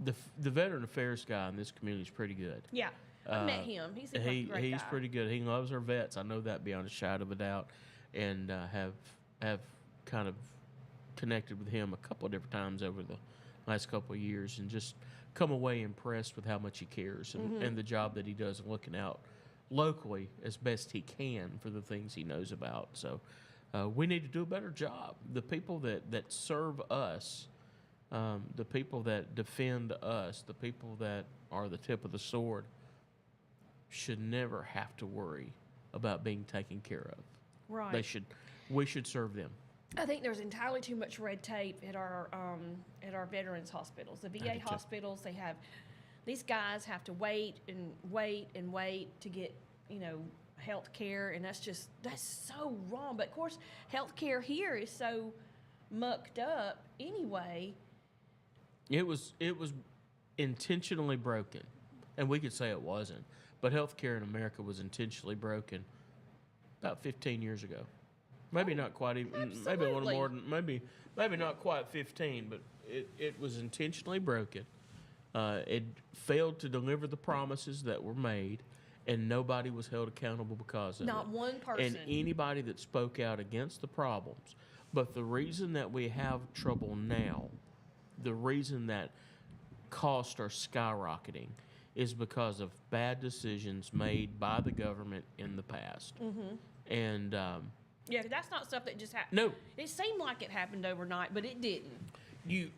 the Veteran Affairs guy in this community is pretty good. Yeah, I met him. He's a great guy. He's pretty good. He loves our vets. I know that beyond a shadow of a doubt, and have kind of connected with him a couple of different times over the last couple of years, and just come away impressed with how much he cares and the job that he does in looking out locally as best he can for the things he knows about. So we need to do a better job. The people that serve us, the people that defend us, the people that are the tip of the sword, should never have to worry about being taken care of. Right. We should serve them. I think there's entirely too much red tape at our veterans hospitals. The VA hospitals, these guys have to wait and wait and wait to get, health care, and that's so wrong. But of course, health care here is so mucked up anyway. It was intentionally broken, and we could say it wasn't, but healthcare in America was intentionally broken about 15 years ago. Maybe not quite even. Absolutely. Maybe a little more than maybe not quite 15, but it was intentionally broken. It failed to deliver the promises that were made, and nobody was held accountable because of it. Not one person. And anybody that spoke out against the problems. But the reason that we have trouble now, the reason that costs are skyrocketing, is because of bad decisions made by the government in the past. And Yeah, that's not stuff that just happened. no, It seemed like it happened overnight, but it didn't. you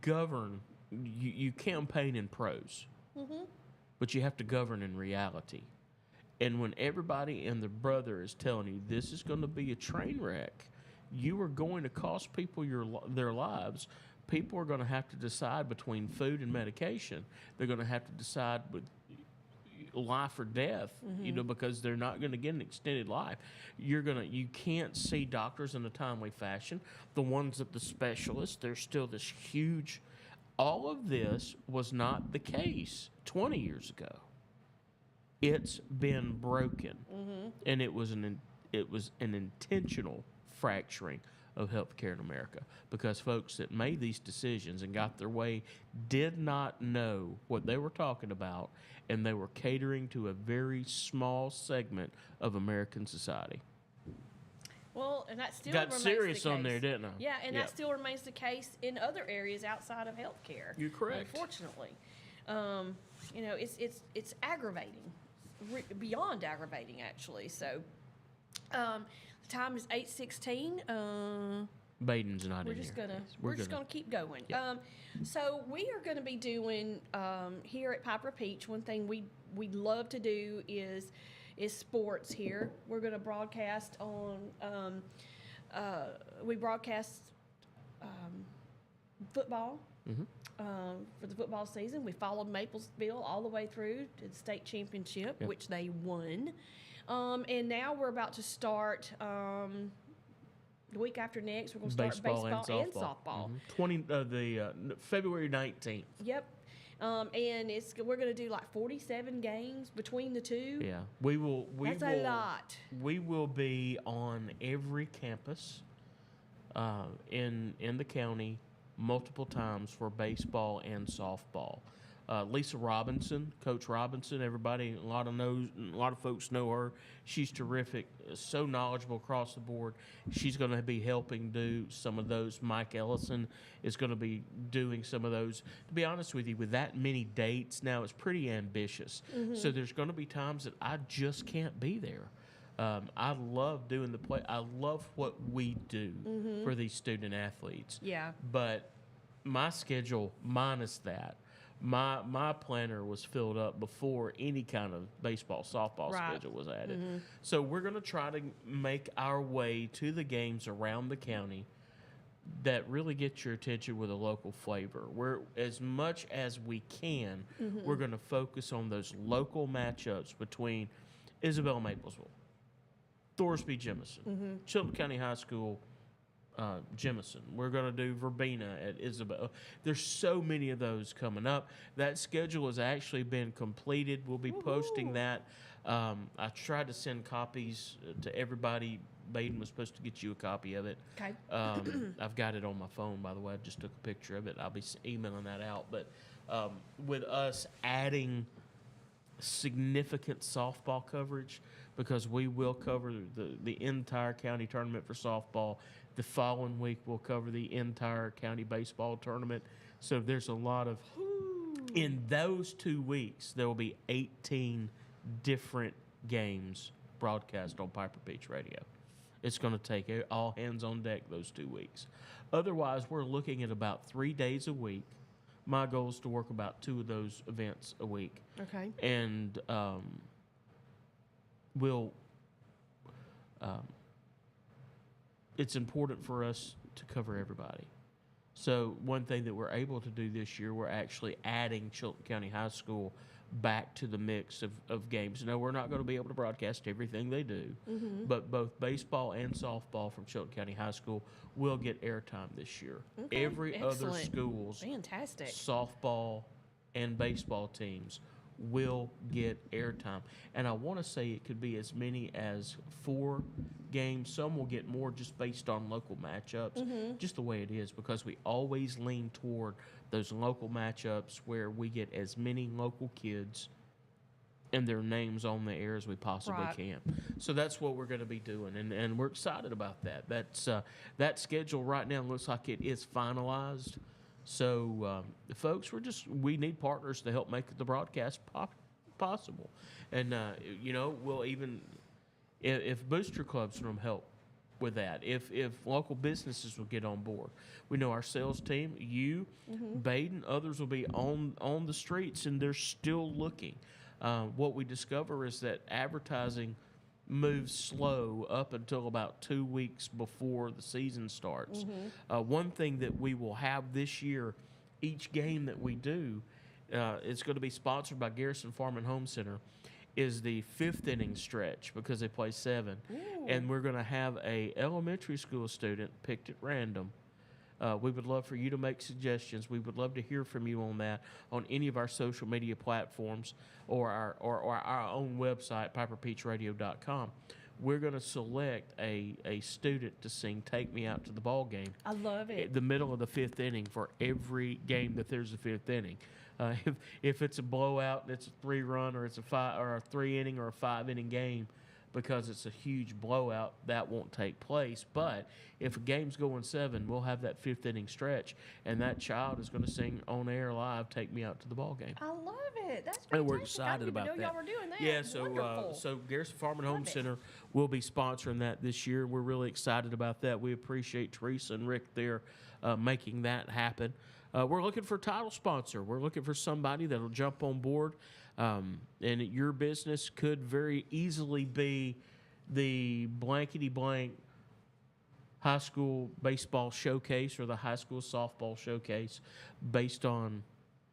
govern, you campaign in prose, but you have to govern in reality. And when everybody and their brother is telling you this is going to be a train wreck, you are going to cost people their lives. People are going to have to decide between food and medication. They're going to have to decide with life or death, because they're not going to get an extended life. You can't see doctors in a timely fashion. The ones at the specialists, there's still this huge. All of this was not the case 20 years ago. It's been broken, and it was an intentional fracturing of healthcare in America, because folks that made these decisions and got their way did not know what they were talking about, and they were catering to a very small segment of American society. Well, and that still Got remains serious the case. on there, didn't I? Yeah, and that still remains the case in other areas outside of healthcare. You're correct. Unfortunately, it's aggravating, beyond aggravating, actually. So, the time is 8:16. Baden's not We're in just here. gonna we're just gonna keep going. Yeah. So we are gonna be doing here at Piper Peach. One thing we love to do is sports here. We're gonna broadcast on we broadcast football for the football season. We followed Maplesville all the way through to the state championship, which they won. And now we're about to start the week after next. We're going to start baseball and softball. February 19th. Yep. And we're going to do like 47 games between the two. Yeah, we will. That's a lot. We will be on every campus in the county multiple times for baseball and softball. Lisa Robinson, Coach Robinson, everybody, a lot of folks know her. She's terrific, so knowledgeable across the board. She's going to be helping do some of those. Mike Ellison is going to be doing some of those. To be honest with you, with that many dates now, it's pretty ambitious. So there's going to be times that I just can't be there. I love doing the play. I love what we do for these student athletes. Yeah. But my schedule minus that, my planner was filled up before any kind of baseball, softball schedule was added. So we're going to try to make our way to the games around the county that really get your attention with a local flavor. We're, as much as we can, we're going to focus on those local matchups between Isabel Maplesville, Thorsby Jemison, Chilton County High School, Jemison. We're going to do Verbena at Isabel. There's so many of those coming up. That schedule has actually been completed. We'll be posting that. I tried to send copies to everybody. Baden was supposed to get you a copy of it. Okay. I've got it on my phone, by the way. I just took a picture of it. I'll be emailing that out. But with us adding significant softball coverage, because we will cover the entire county tournament for softball. The following week, we'll cover the entire county baseball tournament. So there's a lot of, in those 2 weeks, there will be 18 different games broadcast on Piper Beach Radio. It's going to take all hands on deck those 2 weeks. Otherwise, we're looking at about 3 days a week. My goal is to work about 2 of those events a week. Okay. And it's important for us to cover everybody. So one thing that we're able to do this year, we're actually adding Chilton County High School back to the mix of games. No, we're not going to be able to broadcast everything they do, but both baseball and softball from Chilton County High School will get airtime this year. Okay, Every other excellent. school's Fantastic. softball and baseball teams will get airtime. And I want to say it could be as many as 4 games. Some will get more just based on local matchups, just the way it is, because we always lean toward those local matchups where we get as many local kids and their names on the air as we possibly can. So that's what we're going to be doing, and we're excited about that. That's that schedule right now looks like it is finalized. So, folks, we need partners to help make the broadcast possible. And, we'll even, if booster clubs from help with that, if local businesses will get on board. We know our sales team, you, Baden, others will be on the streets, and they're still looking. What we discover is that advertising moves slow up until about 2 weeks before the season starts. One thing that we will have this year, each game that we do, it's going to be sponsored by Garrison Farm and Home Center, is the 5th inning stretch, because they play 7. And we're going to have a elementary school student picked at random. We would love for you to make suggestions. We would love to hear from you on that on any of our social media platforms or our own website, piperpeachradio.com. We're going to select a student to sing "Take Me Out to the Ball Game." I love it. The middle of the 5th inning for every game that there's a 5th inning. If it's a blowout and it's a 3-run, or it's a 3-inning or a 5-inning game, because it's a huge blowout, that won't take place. But if a game's going 7, we'll have that 5th inning stretch, and that child is going to sing on air live, "Take Me Out to the Ball Game." I love it. That's fantastic. And we're excited about I didn't even know that. y'all were doing that. Yeah, so Garrison Farm and Home Love it. Center will be sponsoring that this year. We're really excited about that. We appreciate Teresa and Rick there making that happen. We're looking for a title sponsor. We're looking for somebody that'll jump on board, and your business could very easily be the blankety blank high school baseball showcase or the high school softball showcase based on,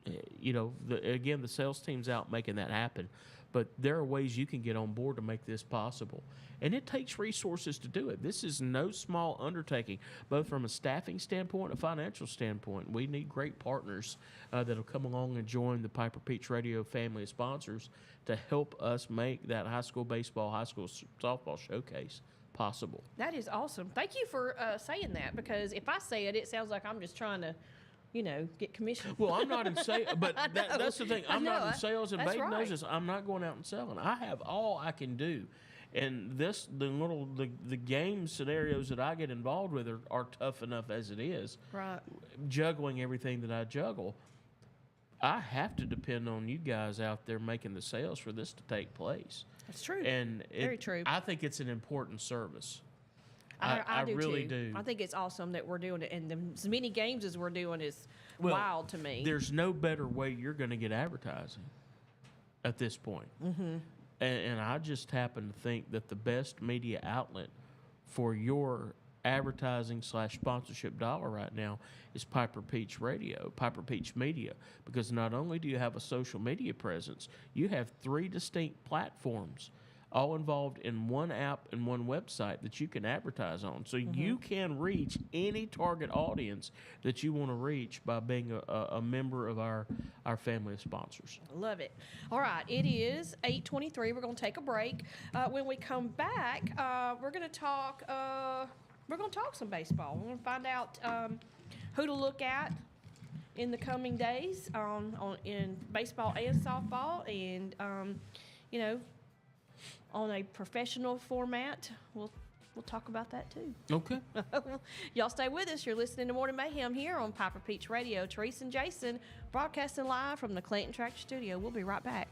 the sales team's out making that happen. But there are ways you can get on board to make this possible. And it takes resources to do it. This is no small undertaking, both from a staffing standpoint and a financial standpoint. We need great partners that'll come along and join the Piper Peach Radio family of sponsors to help us make that high school baseball, high school softball showcase possible. That is awesome. Thank you for saying that, because if I say it, it sounds like I'm just trying to, get commission. Well, I'm not in sales, but that's the thing. I'm not in sales, and Babe knows this. I'm not going out and selling. I have all I can do. And the game scenarios that I get involved with are tough enough as it is. Right. Juggling everything that I juggle, I have to depend on you guys out there making the sales for this to take place. That's true. And very true. I think it's an important service. I do really too. do. I think it's awesome that we're doing it, and as many games as we're doing is wild to me. There's no better way you're going to get advertising at this point. Mm-hmm. And I just happen to think that the best media outlet for your advertising / sponsorship dollar right now is Piper Peach Radio, Piper Peach Media, because not only do you have a social media presence, you have 3 distinct platforms all involved in one app and one website that you can advertise on. So you can reach any target audience that you want to reach by being a member of our family of sponsors. Love it. All right, it is 8:23. We're going to take a break. When we come back, we're going to talk. We're going to talk some baseball. We're going to find out who to look at in the coming days in baseball and softball, and on a professional format. We'll talk about that too. Okay. Y'all stay with us. You're listening to Morning Mayhem here on Piper Peach Radio. Teresa and Jason broadcasting live from the Clayton Tractor Studio. We'll be right back.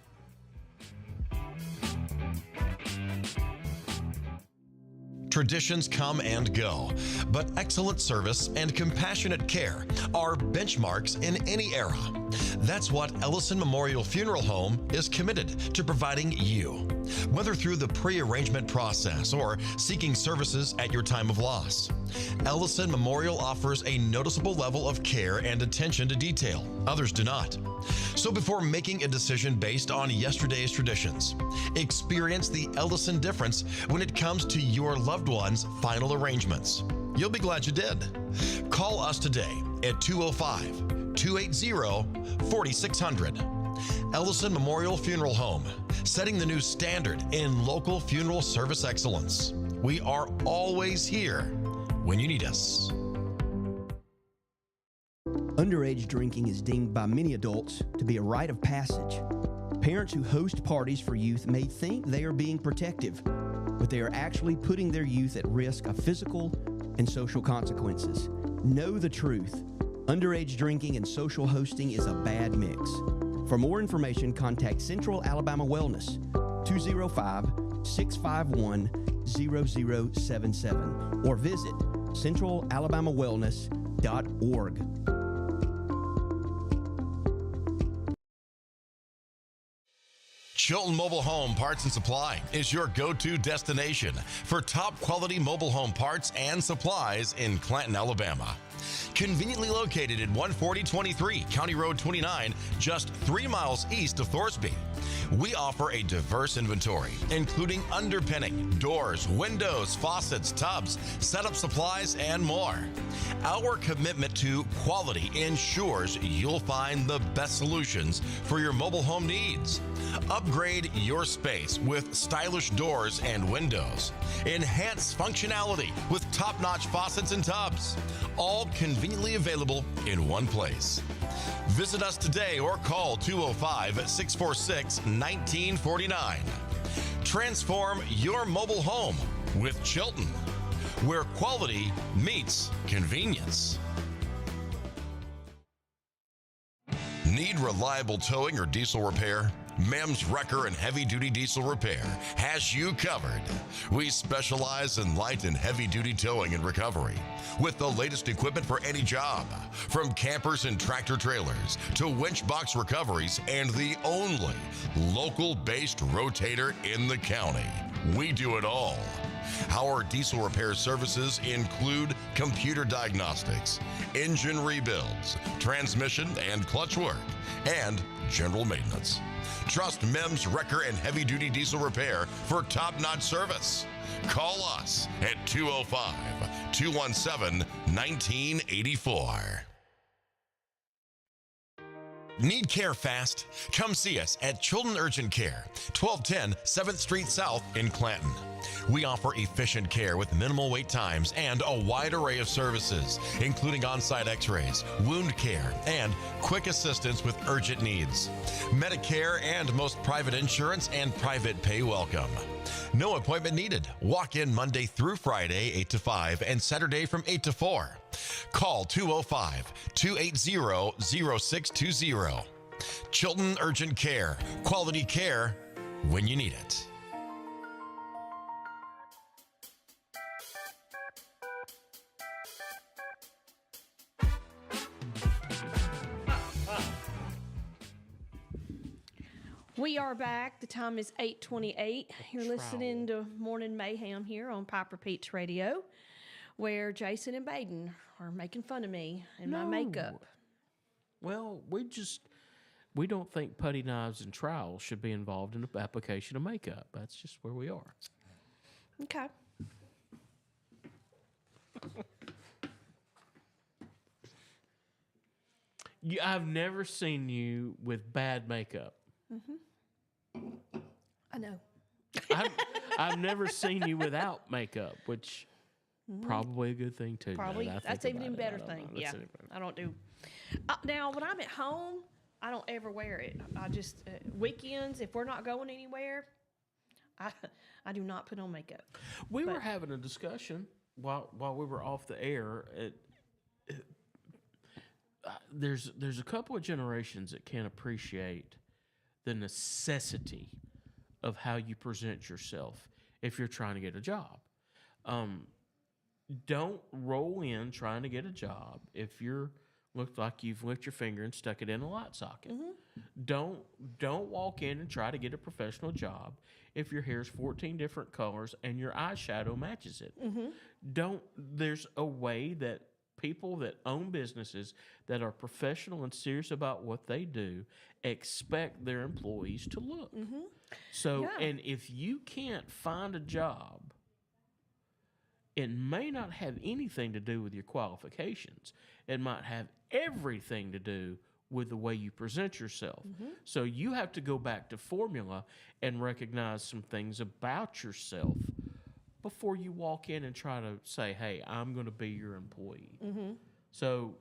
Traditions come and go, but excellent service and compassionate care are benchmarks in any era. That's what Ellison Memorial Funeral Home is committed to providing you, whether through the pre-arrangement process or seeking services at your time of loss. Ellison Memorial offers a noticeable level of care and attention to detail. Others do not. So before making a decision based on yesterday's traditions, experience the Ellison difference when it comes to your loved one's final arrangements. You'll be glad you did. Call us today at 205-280-4600. Ellison Memorial Funeral Home, setting the new standard in local funeral service excellence. We are always here when you need us. Underage drinking is deemed by many adults to be a rite of passage. Parents who host parties for youth may think they are being protective, but they are actually putting their youth at risk of physical and social consequences. Know the truth. Underage drinking and social hosting is a bad mix. For more information, contact Central Alabama Wellness, 205-651-0077, or visit centralalabamawellness.org. Chilton Mobile Home Parts and Supply is your go-to destination for top quality mobile home parts and supplies in Clanton, Alabama. Conveniently located at 14023 County Road 29, just 3 miles east of Thorsby. We offer a diverse inventory, including underpinning, doors, windows, faucets, tubs, setup supplies, and more. Our commitment to quality ensures you'll find the best solutions for your mobile home needs. Upgrade your space with stylish doors and windows. Enhance functionality with top-notch faucets and tubs. All conveniently available in one place. Visit us today or call 205-646-1949. Transform your mobile home with Chilton, where quality meets convenience. Need reliable towing or diesel repair? MEMS Wrecker and Heavy Duty Diesel Repair has you covered. We specialize in light and heavy duty towing and recovery with the latest equipment for any job, from campers and tractor trailers to winch box recoveries, and the only local based rotator in the county. We do it all. Our diesel repair services include computer diagnostics, engine rebuilds, transmission and clutch work, and general maintenance. Trust MEMS Wrecker and Heavy Duty Diesel Repair for top-notch service. Call us at 205-217-1984. Need care fast? Come see us at Children Urgent Care, 1210 7th Street South in Clanton. We offer efficient care with minimal wait times and a wide array of services, including on-site x-rays, wound care, and quick assistance with urgent needs. Medicare and most private insurance and private pay welcome. No appointment needed. Walk in Monday through Friday, 8 to 5, and Saturday from 8 to 4. Call 205-280-0620. Chilton Urgent Care. Quality care when you need it. We are back. The time is 8:28. You're listening to Morning Mayhem here on Piper Peach Radio, where Jason and Baden are making fun of me and my makeup. Well, we don't think putty knives and trowels should be involved in the application of makeup. That's just where we are. Okay. I've never seen you with bad makeup. I know. I've never seen you without makeup, which probably a good thing too. Probably. That's even a better thing. Yeah. I don't do. Now, when I'm at home, I don't ever wear it. I just, weekends, if we're not going anywhere, I do not put on makeup. We were having a discussion while we were off the air. There's a couple of generations that can't appreciate the necessity of how you present yourself if you're trying to get a job. Don't roll in trying to get a job if you're looked like you've licked your finger and stuck it in a light socket. Don't walk in and try to get a professional job if your hair's 14 different colors and your eyeshadow matches it. There's a way that people that own businesses that are professional and serious about what they do expect their employees to look. So, and if you can't find a job, it may not have anything to do with your qualifications. It might have everything to do with the way you present yourself. So you have to go back to formula and recognize some things about yourself before you walk in and try to say, hey, I'm going to be your employee. So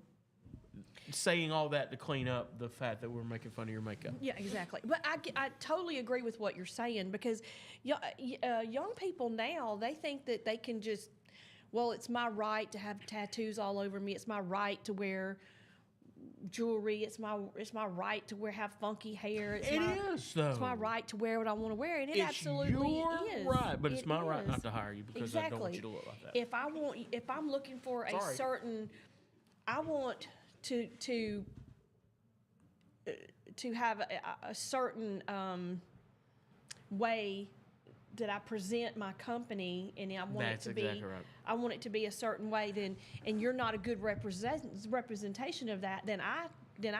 saying all that to clean up the fact that we're making fun of your makeup. Yeah, exactly. But I totally agree with what you're saying, because young people now, they think that they can just, well, it's my right to have tattoos all over me. It's my right to wear jewelry. It's my right to have funky hair. It's my right to wear what I want to wear, and it absolutely is. Right, but it's my right not to hire you because I don't want you to look like that. If I'm looking for a certain, I want to have a certain way that I present my company, and I want it to be. Exactly right. I want it to be a certain way. And you're not a good representation of that. Then I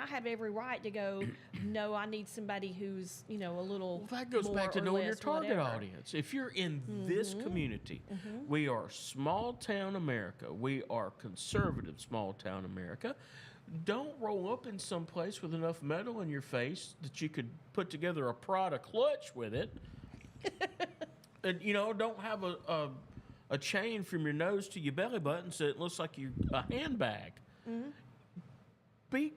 have every right to go. No, I need somebody who's a little. Well, that goes back to knowing your target audience. If you're in this community, we are small town America. We are conservative small town America. Don't roll up in some place with enough metal in your face that you could put together a Prada clutch with it. And, don't have a chain from your nose to your belly button so it looks like you're a handbag. Be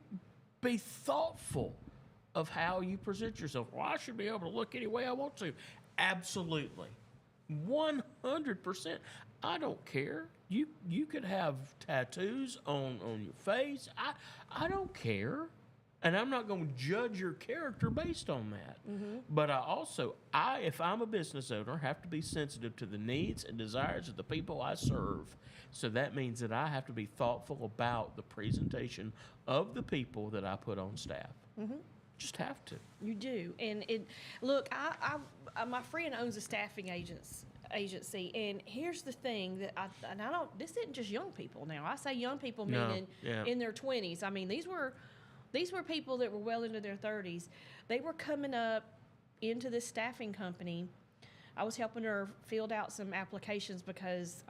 thoughtful of how you present yourself. Well, I should be able to look any way I want to. Absolutely. 100%. I don't care. You could have tattoos on your face. I don't care. And I'm not going to judge your character based on that. But if I'm a business owner, have to be sensitive to the needs and desires of the people I serve. So that means that I have to be thoughtful about the presentation of the people that I put on staff. Just have to. You do. And look, my friend owns a staffing agency. And here's the thing that I don't. This isn't just young people now. I say young people No, meaning yeah. in their 20s. I mean, these were people that were well into their 30s. They were coming up into this staffing company. I was helping her fill out some applications because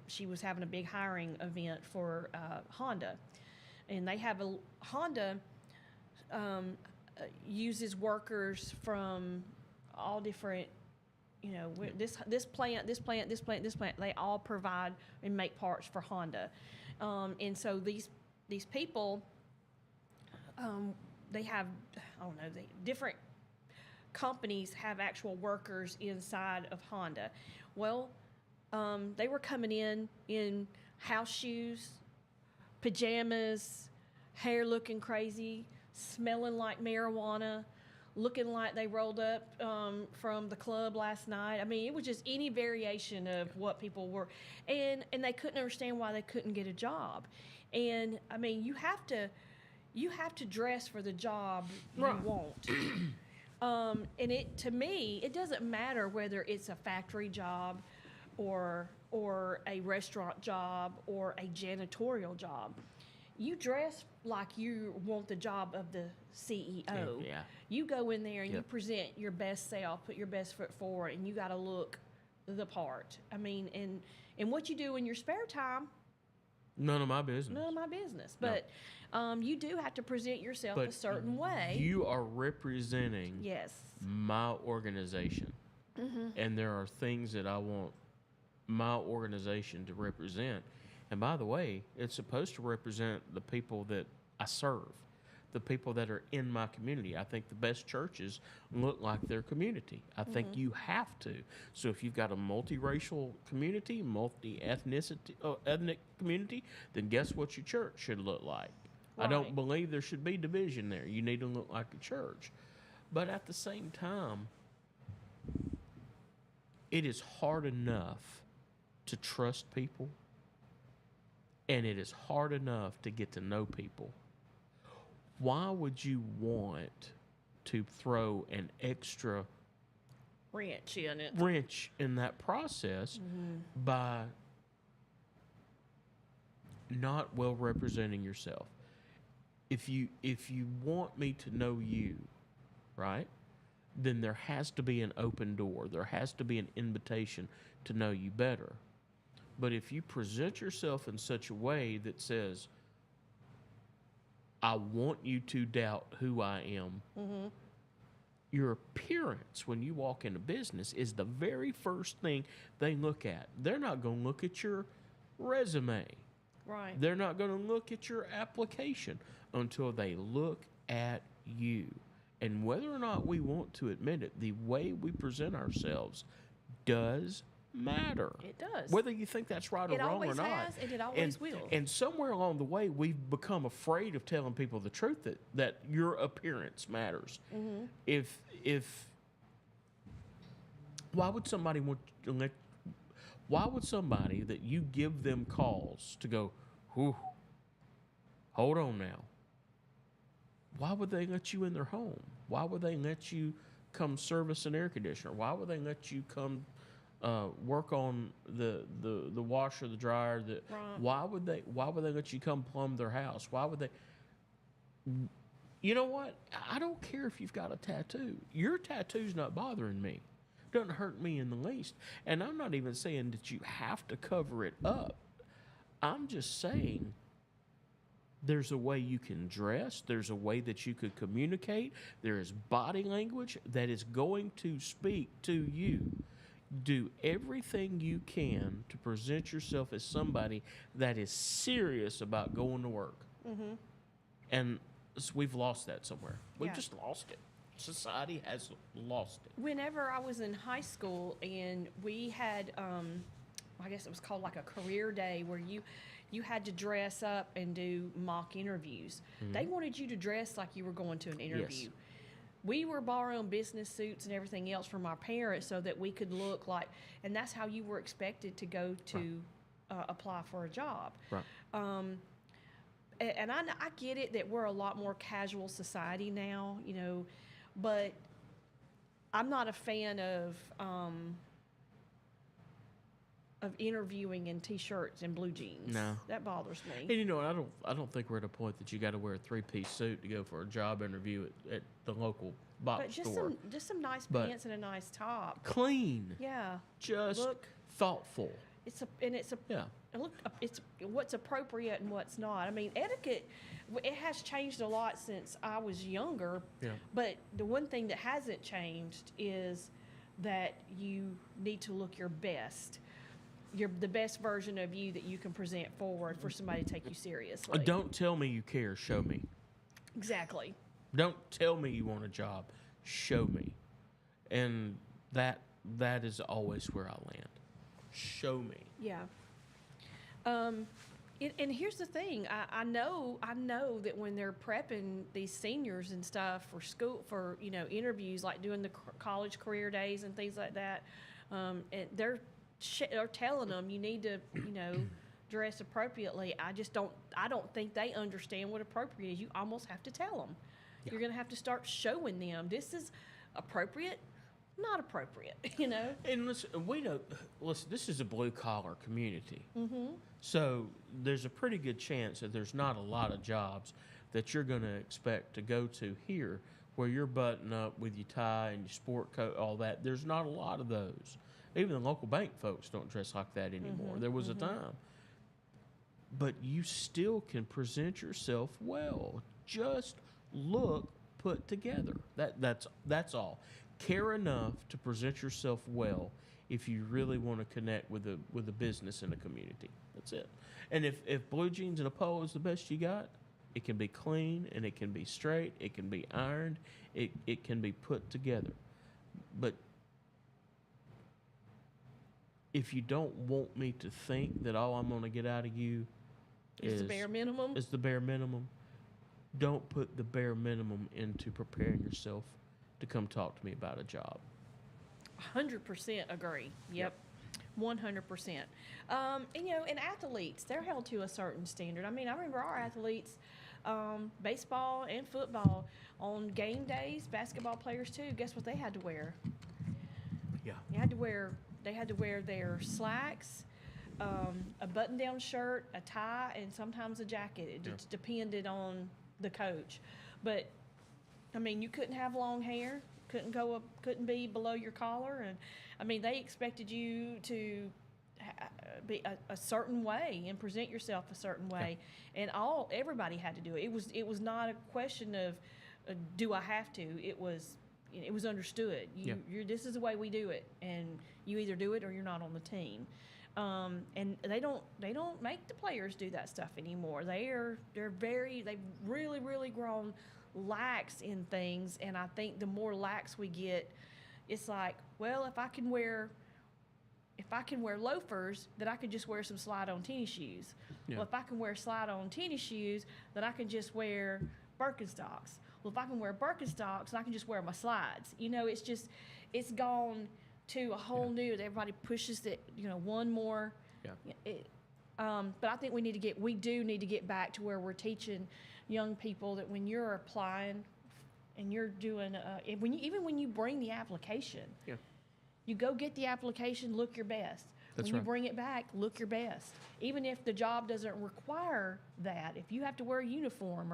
she was having a big hiring event for Honda, and they have a Honda uses workers from all different, this plant, they all provide and make parts for Honda. And so these people, they have, I don't know, different companies have actual workers inside of Honda. Well, they were coming in house shoes, pajamas, hair looking crazy, smelling like marijuana, looking like they rolled up from the club last night. I mean, it was just any variation of what people were. And they couldn't understand why they couldn't get a job. And, I mean, you have to dress for the job you want. And to me, it doesn't matter whether it's a factory job or a restaurant job or a janitorial job. You dress like you want the job of the CEO. Yeah. You go in there and you present your best self, put your best foot forward, and you got to look the part. I mean, and what you do in your spare time, None of my business. none of my business. But you do have to present yourself But a certain way. You are representing Yes. my organization. And there are things that I want my organization to represent. And by the way, it's supposed to represent the people that I serve, the people that are in my community. I think the best churches look like their community. I think you have to. So if you've got a multiracial community, ethnic community, then guess what your church should look like? I don't Right. believe there should be division there. You need to look like a church. But at the same time, it is hard enough to trust people, and it is hard enough to get to know people. Why would you want to throw an extra Wrench in it. wrench in that process by not well representing yourself? If you want me to know you, right, then there has to be an open door. There has to be an invitation to know you better. But if you present yourself in such a way that says, I want you to doubt who I am, your appearance when you walk into business is the very first thing they look at. They're not going to look at your resume. Right. They're not going to look at your application until they look at you. And whether or not we want to admit it, the way we present ourselves does matter. It does. Whether you think that's right or It wrong or always not. has, and it always will. And somewhere along the way, we've become afraid of telling people the truth that your appearance matters. If why would somebody why would somebody that you give them cause to go, whew, hold on now? Why would they let you in their home? Why would they let you come service an air conditioner? Why would they let you come work on the washer, the dryer? Why would they let you come plumb their house? Why would they? You know what? I don't care if you've got a tattoo. Your tattoo's not bothering me. Doesn't hurt me in the least. And I'm not even saying that you have to cover it up. I'm just saying there's a way you can dress. There's a way that you could communicate. There is body language that is going to speak to you. Do everything you can to present yourself as somebody that is serious about going to work. And we've lost that somewhere. We've just lost it. Society has lost it. Whenever I was in high school and we had, I guess it was called like a career day where you had to dress up and do mock interviews. They wanted you to dress like you were going to an interview. Yes. We were borrowing business suits and everything else from our parents so that we could look like, and that's how you were expected to go to apply for a job. Right. And I get it that we're a lot more casual society now, but I'm not a fan of of interviewing in t-shirts and blue jeans. No. That bothers me. And you know, I don't think we're at a point that you got to wear a 3-piece suit to go for a job interview at the local box But just store. some nice But- pants and a nice top. Clean, Yeah. just Look. thoughtful. It's Yeah. it's what's appropriate and what's not. I mean, etiquette, it has changed a lot since I was younger. Yeah. But the one thing that hasn't changed is that you need to look your best. You're the best version of you that you can present forward for somebody to take you seriously. Don't tell me you care. Show me. Exactly. Don't tell me you want a job. Show me. And that is always where I land. Show me. Yeah. And here's the thing. I know that when they're prepping these seniors and stuff for school, for, interviews, like doing the college career days and things like that, and they're telling them you need to, dress appropriately. I don't think they understand what appropriate is. You almost have to tell them. Yeah. You're going to have to start showing them this is appropriate, not appropriate, And listen, this is a blue collar community. Mm-hmm. So there's a pretty good chance that there's not a lot of jobs that you're going to expect to go to here where you're buttoned up with your tie and your sport coat, all that. There's not a lot of those. Even the local bank folks don't dress like that anymore. Mm-hmm. There was a time. But you still can present yourself well. Just look put together. That's all. Care enough to present yourself well if you really want to connect with a business and a community. That's it. And if blue jeans and a polo is the best you got, it can be clean and it can be straight. It can be ironed. It can be put together. But if you don't want me to think that all I'm going to get out of you It's the bare minimum. is the bare minimum, don't put the bare minimum into preparing yourself to come talk to me about a job. 100% agree. Yep. 100%. And athletes, they're held to a certain standard. I mean, I remember our athletes, baseball and football, on game days, basketball players too, guess what they had to wear? Yeah. They had to wear their slacks, a button-down shirt, a tie, and sometimes a jacket. It just depended on the coach. But, I mean, you couldn't have long hair, couldn't be below your collar, and I mean, they expected you to be a certain way and present yourself a certain way, and everybody had to do it. It was not a question of do I have to. It was understood. This is the way we do it, and you either do it or you're not on the team. And they don't make the players do that stuff anymore. They've really, really grown lax in things, and I think the more lax we get, it's like, well, if I can wear loafers, then I can just wear some slide-on tennis shoes. Yeah. Well, if I can wear slide-on tennis shoes, then I can just wear Birkenstocks. Well, if I can wear Birkenstocks, then I can just wear my slides. It's gone to a whole new. Everybody pushes it, one more. Yeah. But I think we do need to get back to where we're teaching young people that when you're applying and you're doing, even when you bring the application, you go get the application, look your best. That's when you right. bring it back, look your best. Even if the job doesn't require that, if you have to wear a uniform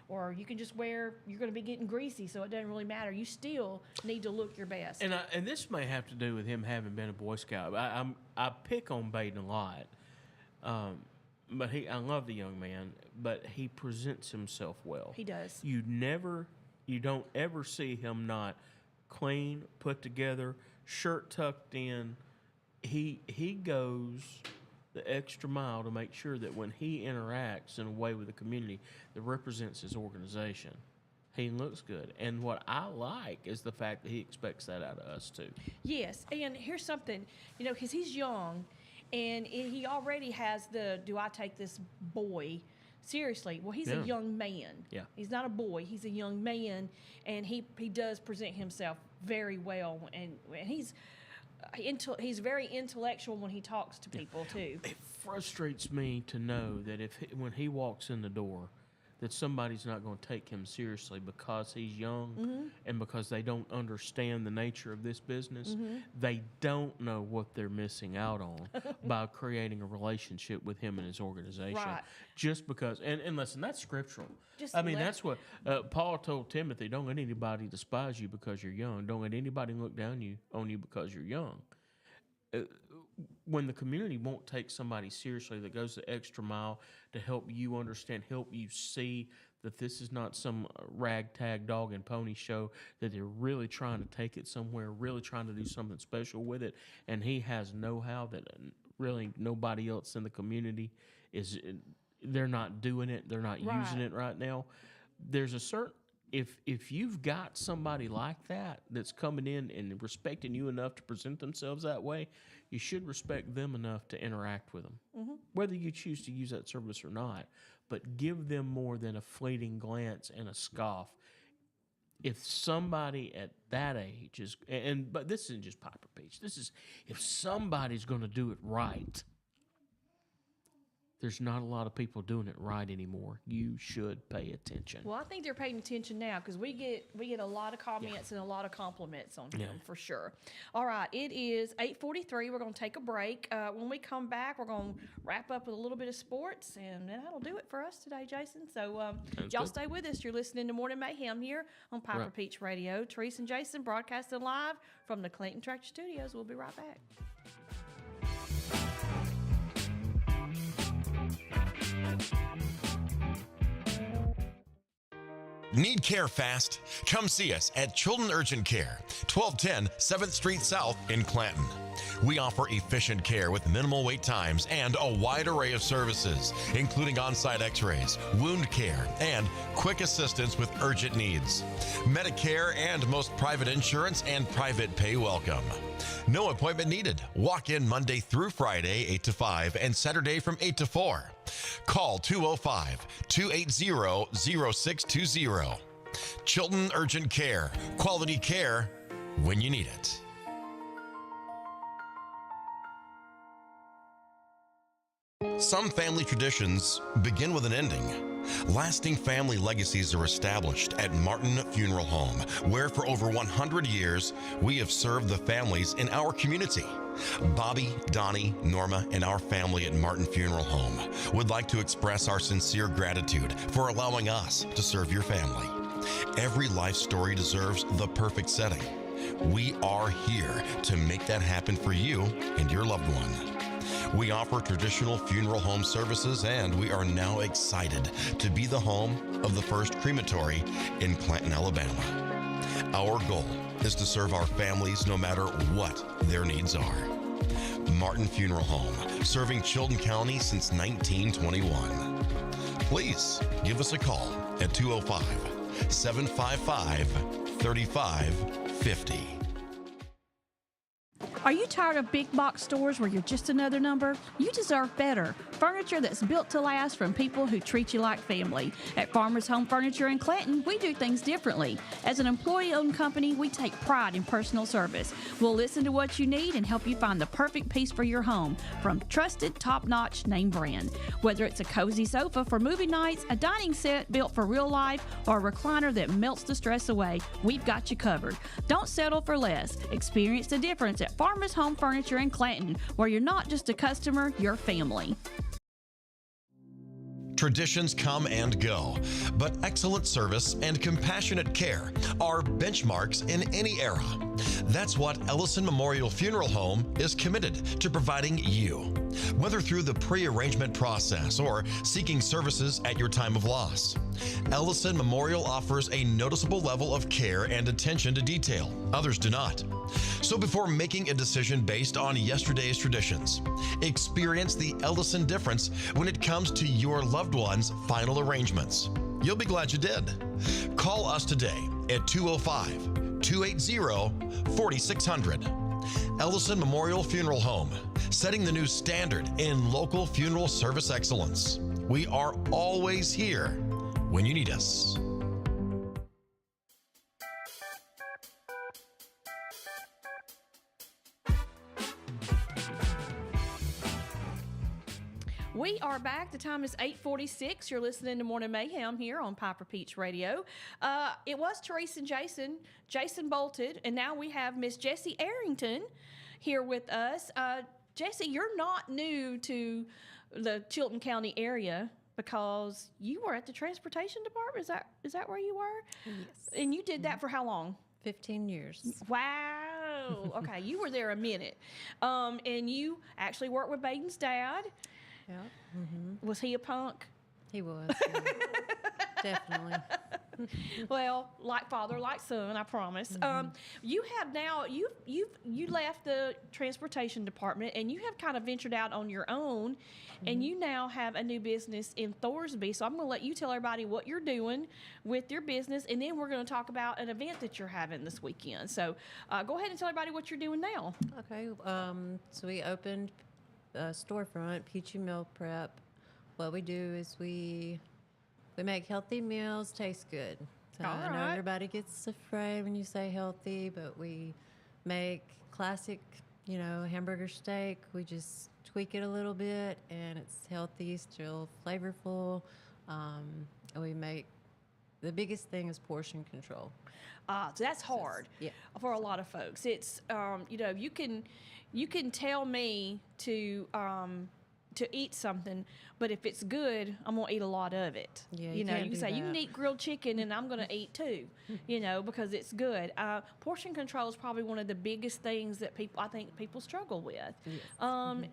or you can just you're going to be getting greasy, so it doesn't really matter. You still need to look your best. And this may have to do with him having been a Boy Scout. I pick on Baden a lot, but I love the young man. But he presents himself well. He does. You don't ever see him not clean, put together, shirt tucked in. He goes the extra mile to make sure that when he interacts in a way with the community that represents his organization, he looks good. And what I like is the fact that he expects that out of us too. Yes, and here's something, because he's young, and he already has do I take this boy seriously? Well, he's a young man. Yeah. He's not a boy. He's a young man, and he does present himself very well, and he's very intellectual when he talks to people too. It frustrates me to know that when he walks in the door, that somebody's not going to take him seriously because he's young and because they don't understand the nature of this business, they don't know what they're missing out on by creating a relationship with him and his organization. Right. Just because, and listen, that's scriptural. Just I mean, let- that's what Paul told Timothy, don't let anybody despise you because you're young. Don't let anybody look down on you because you're young. When the community won't take somebody seriously that goes the extra mile to help you understand, help you see that this is not some ragtag dog and pony show, that they're really trying to take it somewhere, really trying to do something special with it, and he has know-how that really nobody else in the community is, they're not doing it, they're not using it right now. There's a certain, if you've got somebody like that that's coming in and respecting you enough to present themselves that way, you should respect them enough to interact with them, whether you choose to use that service or not. But give them more than a fleeting glance and a scoff. If somebody at that age is, but this isn't just Piper Peach. This is, if somebody's going to do it right, there's not a lot of people doing it right anymore. You should pay attention. Well, I think they're paying attention now because we get a lot of comments and a lot of compliments on him for sure. All right, it is 8:43. We're going to take a break. When we come back, we're going to wrap up with a little bit of sports, and that'll do it for us today, Jason. So y'all good. stay with us. You're listening to Morning Mayhem here on Piper Peach Radio. Teresa and Jason broadcasting live from the Clinton Tractor Studios. We'll be right back. Need care fast? Come see us at Children Urgent Care, 1210 7th Street South in Clanton. We offer efficient care with minimal wait times and a wide array of services, including on-site x-rays, wound care, and quick assistance with urgent needs. Medicare and most private insurance and private pay welcome. No appointment needed. Walk in Monday through Friday, 8 to 5, and Saturday from 8 to 4. Call 205-280-0620. Chilton Urgent Care. Quality care when you need it. Some family traditions begin with an ending. Lasting family legacies are established at Martin Funeral Home, where for over 100 years, we have served the families in our community. Bobby, Donnie, Norma, and our family at Martin Funeral Home would like to express our sincere gratitude for allowing us to serve your family. Every life story deserves the perfect setting. We are here to make that happen for you and your loved one. We offer traditional funeral home services, and we are now excited to be the home of the first crematory in Clanton, Alabama. Our goal is to serve our families no matter what their needs are. Martin Funeral Home, serving Chilton County since 1921. Please give us a call at 205-755-3550. Are you tired of big box stores where you're just another number? You deserve better. Furniture that's built to last from people who treat you like family. At Farmers Home Furniture in Clanton, we do things differently. As an employee-owned company, we take pride in personal service. We'll listen to what you need and help you find the perfect piece for your home from trusted, top-notch name brand. Whether it's a cozy sofa for movie nights, a dining set built for real life, or a recliner that melts the stress away, we've got you covered. Don't settle for less. Experience the difference at Farmers Home Furniture in Clanton, where you're not just a customer, you're family. Traditions come and go, but excellent service and compassionate care are benchmarks in any era. That's what Ellison Memorial Funeral Home is committed to providing you, whether through the pre-arrangement process or seeking services at your time of loss. Ellison Memorial offers a noticeable level of care and attention to detail. Others do not. So before making a decision based on yesterday's traditions, experience the Ellison difference when it comes to your loved one's final arrangements. You'll be glad you did. Call us today at 205-280-4600. Ellison Memorial Funeral Home, setting the new standard in local funeral service excellence. We are always here when you need us. We are back. The time is 8:46. You're listening to Morning Mayhem here on Piper Peach Radio. It was Teresa and Jason. Jason bolted, and now we have Miss Jessie Arrington here with us. Jessie, you're not new to the Chilton County area because you were at the transportation department. Is that where you were? Yes. And you did that for how long? 15 years. Wow. Okay, you were there a minute. And you actually worked with Baden's dad. Yeah. Was he a punk? He was. Yeah. Definitely. Well, like father, like son, I promise. You have now you left the transportation department and you have kind of ventured out on your own, and you now have a new business in Thorsby. So I'm going to let you tell everybody what you're doing with your business, and then we're going to talk about an event that you're having this weekend. So go ahead and tell everybody what you're doing now. Okay. So we opened a storefront, Peachy Meal Prep. What we do is we make healthy meals taste good. So I know everybody gets afraid when you say healthy, but we make classic, hamburger steak. We just tweak it a little bit, and it's healthy, still flavorful. And we make, the biggest thing is portion control. So that's hard for a lot of folks. It's you can tell me to eat something, but if it's good, I'm gonna eat a lot of it. Yeah, you can't can do say you that. can eat grilled chicken, and I'm gonna eat too, because it's good. Portion control is probably one of the biggest things that I think people struggle with. Yes.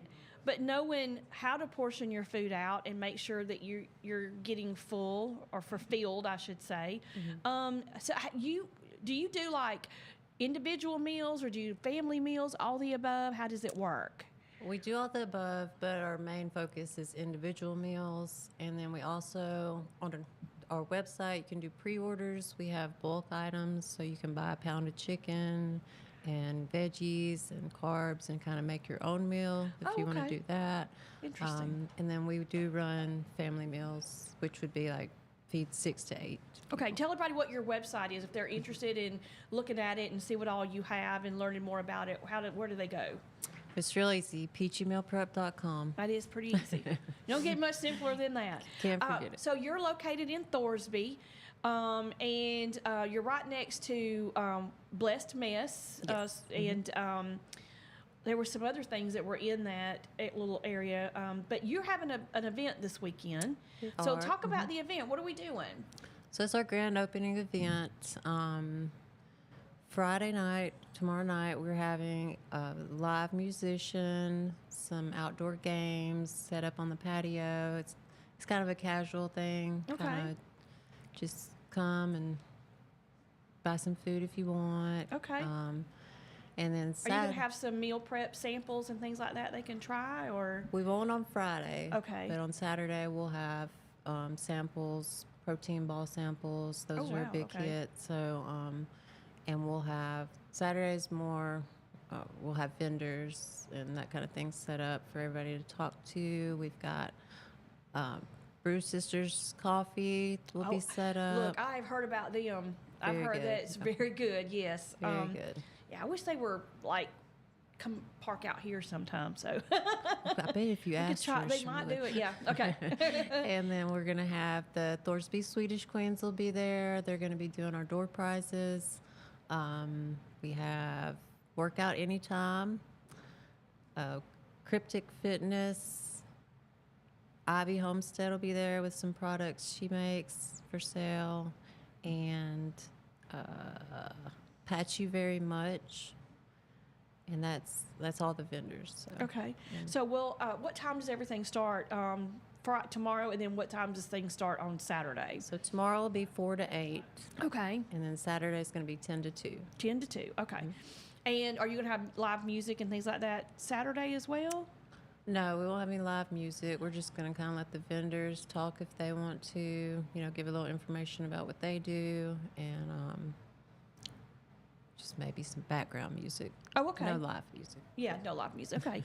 But knowing how to portion your food out and make sure that you're getting full or fulfilled, I should say. So do you do like individual meals, or do you family meals, all the above? How does it work? We do all the above, but our main focus is individual meals. And then we also, on our website, you can do pre-orders. We have bulk items, so you can buy a pound of chicken and veggies and carbs and kind of make your own meal if you want to do that. Interesting. And then we do run family meals, which would be like feed 6 to 8. Okay, tell everybody what your website is if they're interested in looking at it and see what all you have and learning more about it. Where do they go? It's real easy, peachymealprep.com. That is pretty easy. You don't get much simpler than that. Can't forget it. So you're located in Thorsby, and you're right next to Blessed Mess, and there were some other things that were in that little area. But you're having an event this weekend. So talk about the event. What are we doing? So it's our grand opening event. Friday night, tomorrow night, we're having a live musician, some outdoor games set up on the patio. It's kind of a casual thing. Okay. Kinda just come and buy some food if you want. Okay. And then Are you Saturday, going to have some meal prep samples and things like that they can try, or? we won't on Friday. Okay. But on Saturday, we'll have samples, protein ball samples. Those are a wow, big okay. hit. So, and we'll have Saturdays more. We'll have vendors and that kind of thing set up for everybody to talk to. We've got Brew Sisters Coffee will be set up. Look, I've heard about them. I've Very heard good. that it's very good. Yes. Very good. Yeah, I wish they were like come park out here sometime. So I bet if you we could ask try. her, They she might would. do it. Yeah. Okay. And then we're going to have the Thorsby Swedish Queens will be there. They're going to be doing our door prizes. We have Workout Anytime, Cryptic Fitness. Ivy Homestead will be there with some products she makes for sale. And Pat You Very Much. And that's all the vendors. So. Okay. So what time does everything start? Tomorrow, and then what time does things start on Saturday? So tomorrow will be 4 to 8, Okay. and then Saturday is going to be 10 to 2. 10 to 2. Okay. And are you going to have live music and things like that Saturday as well? No, we won't have any live music. We're just going to kind of let the vendors talk if they want to, give a little information about what they do, and just maybe some background music. Oh, okay. No live music. Yeah, no live music. Okay.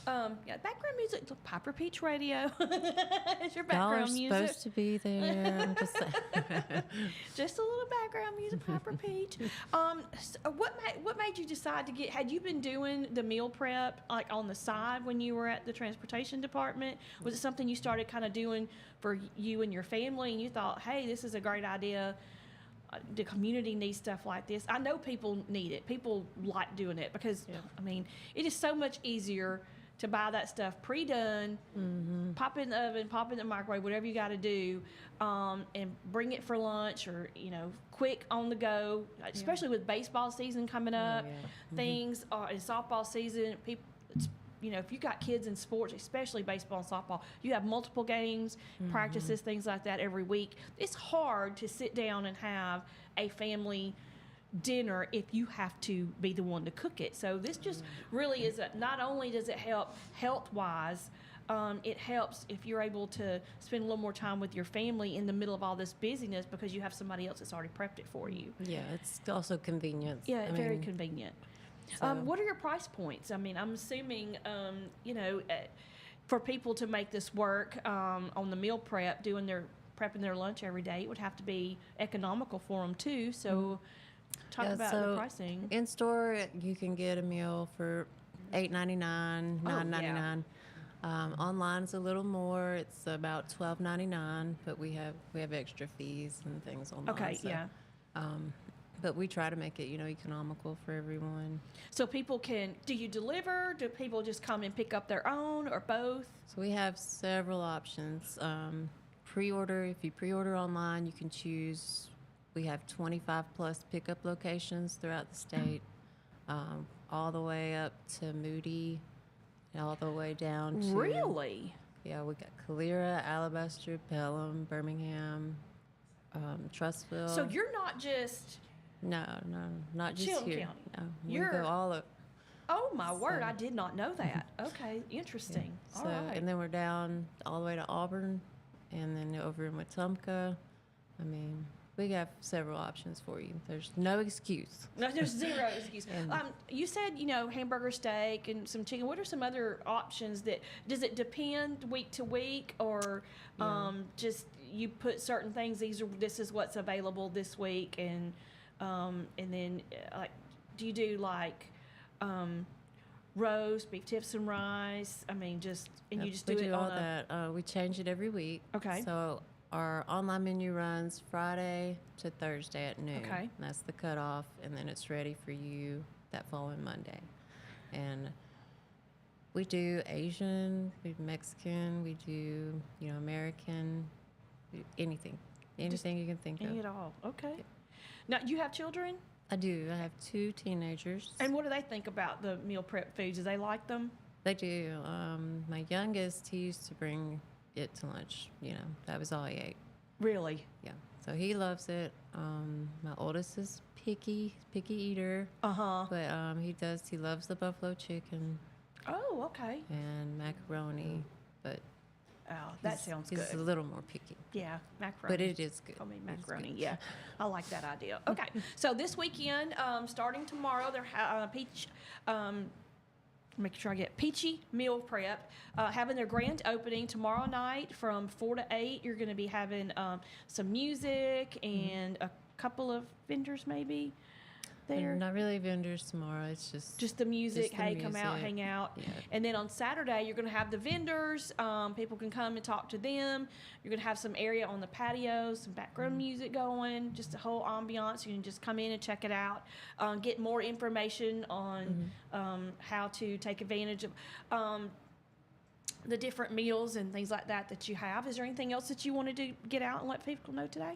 Yeah, background music. Piper Peach Radio. It's your Y'all are background music. supposed to be there. I'm just saying. Just a little background music, Piper Peach. So what made you decide to get? Had you been doing the meal prep like on the side when you were at the transportation department? Was it something you started kind of doing for you and your family, and you thought, hey, this is a great idea? The community needs stuff like this. I know people need it. People like doing it because, I mean, it is so much easier to buy that stuff pre-done, pop in the oven, pop in the microwave, whatever you got to do, and bring it for lunch or, quick on the go, especially with baseball season coming up, things, and softball season. People, if you got kids in sports, especially baseball and softball, you have multiple games, practices, things like that every week. It's hard to sit down and have a family dinner if you have to be the one to cook it. So this just really is not only does it help health-wise, it helps if you're able to spend a little more time with your family in the middle of all this busyness because you have somebody else that's already prepped it for you. Yeah, it's also convenience. Yeah, very convenient. What are your price points? I mean, I'm assuming, for people to make this work on the meal prep, prepping their lunch every day, it would have to be economical for them too. So, talk about the pricing. In store, you can get a meal for $8.99, $9.99. Online it's a little more. It's about $12.99, but we have extra fees and things online. Okay, yeah. But we try to make it, economical for everyone. So people do you deliver? Do people just come and pick up their own or both? So we have several options. Pre-order, if you pre-order online, you can choose. We have 25 plus pickup locations throughout the state, all the way up to Moody, all the way down to... Really? Yeah, we got Calera, Alabaster, Pelham, Birmingham, Trussville. So you're not just... No, not just Chilton here. County. No, You're- we go all up. Oh, my word. I did not know that. Okay, interesting. So, All right. and then we're down all the way to Auburn, and then over in Wetumpka. I mean, we got several options for you. There's no excuse. No, there's zero excuse. You said, hamburger steak and some chicken. What are some other options does it depend week to week or just you put certain things, this is what's available this week and then do you do roast, beef tips and rice? I mean, you just do it all on that. We change it every week. Okay. So our online menu runs Friday to Thursday at noon. Okay. That's the cutoff, and then it's ready for you that following Monday. And we do Asian, we do Mexican, we do American, anything you can think of. Eat it all. Okay. Now, you have children? I do. I have 2 teenagers. And what do they think about the meal prep foods? Do they like them? They do. My youngest, he used to bring it to lunch. That was all he ate. Really? Yeah. So he loves it. My oldest is picky eater. Uh-huh. But he loves the buffalo chicken Oh, okay. and macaroni. But Oh, that sounds good. he's a little more picky. Yeah, macaroni. But it is good. I mean, It's macaroni. good. Yeah, I like that idea. Okay, so this weekend, starting tomorrow, they're making sure I get Peachy Meal Prep, having their grand opening tomorrow night from 4 to 8. You're going to be having some music and a couple of vendors maybe there. And not really vendors tomorrow. It's just Just the music. Just the Hey, come out, music. hang out. Yeah. And then on Saturday, you're going to have the vendors. People can come and talk to them. You're going to have some area on the patio, some background music going, just a whole ambiance. You can just come in and check it out. Get more information on how to take advantage of the different meals and things like that you have. Is there anything else that you wanted to get out and let people know today?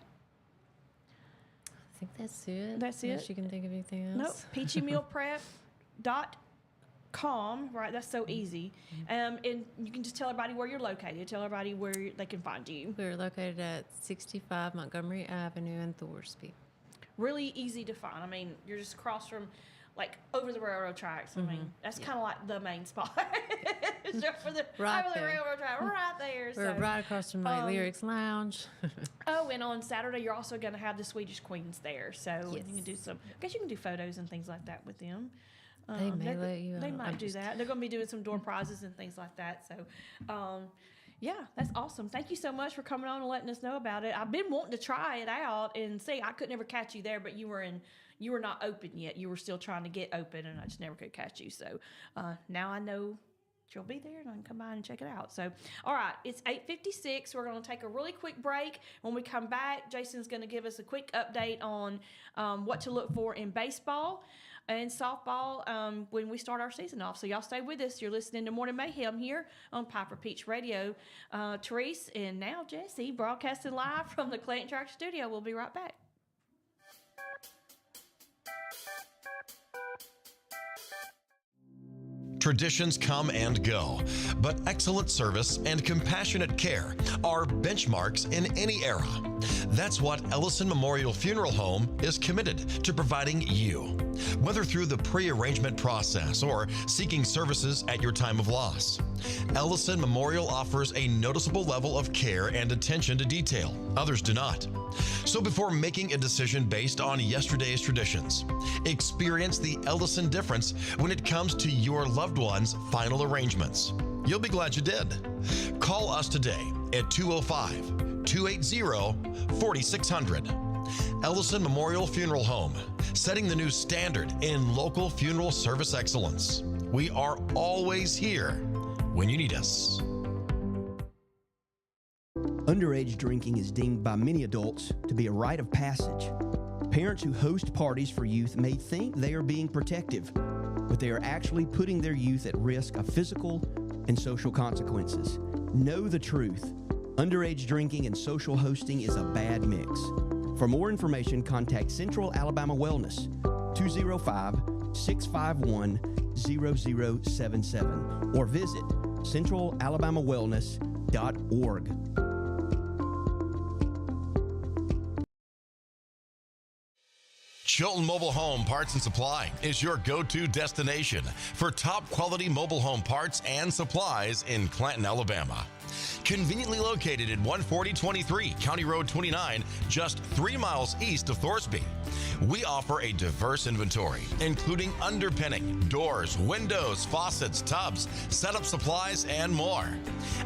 I think that's it. That's Unless it? you can think of anything else. Nope. peachymealprep.com, right? That's so easy. And you can just tell everybody where you're located. Tell everybody where they can find you. We're located at 65 Montgomery Avenue in Thorsby. Really easy to find. I mean, you're just across from, over the railroad tracks. I mean, that's kind of like the main spot. Just for the Right over the there. railroad track, right there. We're right across from the Lyrics Lounge. Oh, and on Saturday you're also going to have the Swedish Queens there, so Yes. you can do I guess you can do photos and things like that with them. They may let you. They out. might I'm do just- that. They're going to be doing some door prizes and things like that. So, yeah, that's awesome. Thank you so much for coming on and letting us know about it. I've been wanting to try it out and see. I could never catch you there, but you were not open yet. You were still trying to get open, and I just never could catch you. So now I know you'll be there, and I can come by and check it out. So, all right, it's 8:56. We're going to take a really quick break. When we come back, Jason's going to give us a quick update on what to look for in baseball and softball when we start our season off. So y'all stay with us. You're listening to Morning Mayhem here on Piper Peach Radio. Therese and now Jesse broadcasting live from the Clayton Track Studio. We'll be right back. Traditions come and go, but excellent service and compassionate care are benchmarks in any era. That's what Ellison Memorial Funeral Home is committed to providing you. Whether through the pre-arrangement process or seeking services at your time of loss, Ellison Memorial offers a noticeable level of care and attention to detail. Others do not. So before making a decision based on yesterday's traditions, experience the Ellison difference when it comes to your loved one's final arrangements. You'll be glad you did. Call us today at 205-280-4600. Ellison Memorial Funeral Home, setting the new standard in local funeral service excellence. We are always here when you need us. Underage drinking is deemed by many adults to be a rite of passage. Parents who host parties for youth may think they are being protective, but they are actually putting their youth at risk of physical and social consequences. Know the truth. Underage drinking and social hosting is a bad mix. For more information, contact Central Alabama Wellness, 205-651-0077, or visit centralalabamawellness.org. Chilton Mobile Home Parts and Supply is your go-to destination for top quality mobile home parts and supplies in Clanton, Alabama. Conveniently located at 14023 County Road 29, just 3 miles east of Thorsby. We offer a diverse inventory, including underpinning, doors, windows, faucets, tubs, setup supplies, and more.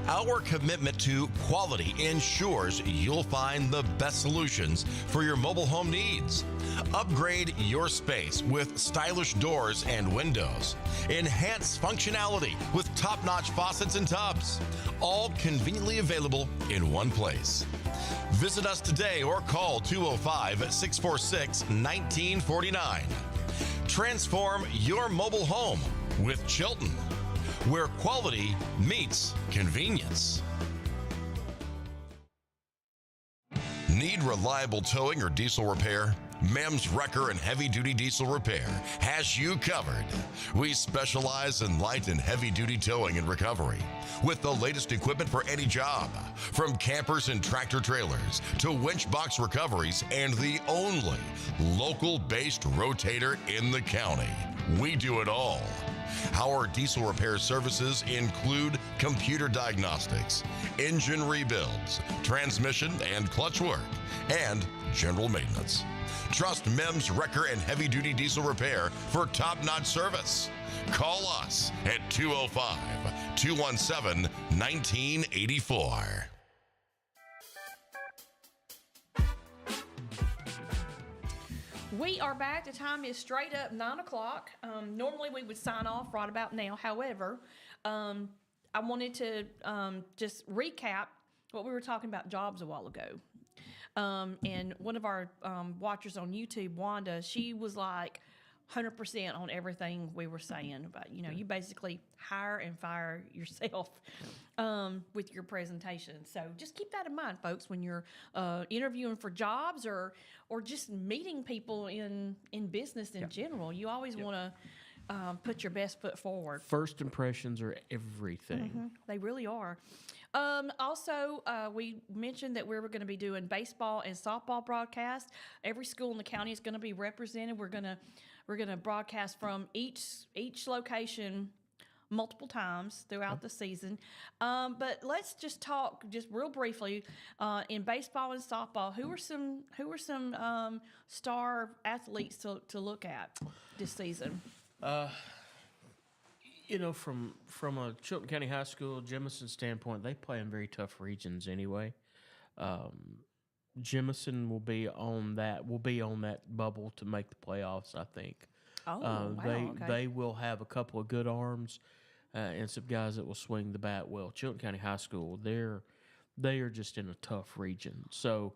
Our commitment to quality ensures you'll find the best solutions for your mobile home needs. Upgrade your space with stylish doors and windows. Enhance functionality with top-notch faucets and tubs. All conveniently available in one place. Visit us today or call 205-646-1949. Transform your mobile home with Chilton, where quality meets convenience. Need reliable towing or diesel repair? MEMS Wrecker and Heavy Duty Diesel Repair has you covered. We specialize in light and heavy duty towing and recovery with the latest equipment for any job, from campers and tractor trailers to winch box recoveries and the only local-based rotator in the county. We do it all. Our diesel repair services include computer diagnostics, engine rebuilds, transmission and clutch work, and general maintenance. Trust MEMS Wrecker and Heavy Duty Diesel Repair for top-notch service. Call us at 205-217-1984. We are back. The time is straight up 9 o'clock. Normally we would sign off right about now. However, I wanted to just recap what we were talking about jobs a while ago. And one of our watchers on YouTube, Wanda, she was like 100% on everything we were saying about, you basically hire and fire yourself with your presentation. So just keep that in mind, folks, when you're interviewing for jobs or just meeting people in business in general. You always want to put your best foot forward. First impressions are everything. Mm-hmm. They really are. Also, we mentioned that we were going to be doing baseball and softball broadcast. Every school in the county is going to be represented. We're going to broadcast from each location multiple times throughout the season. But let's just talk just real briefly in baseball and softball. Who are some star athletes to look at this season? From a Chilton County High School, Jemison standpoint, they play in very tough regions anyway. Jemison will be on that bubble to make the playoffs, I think. Oh, wow, okay. They will have a couple of good arms and some guys that will swing the bat well. Chilton County High School, they are just in a tough region. So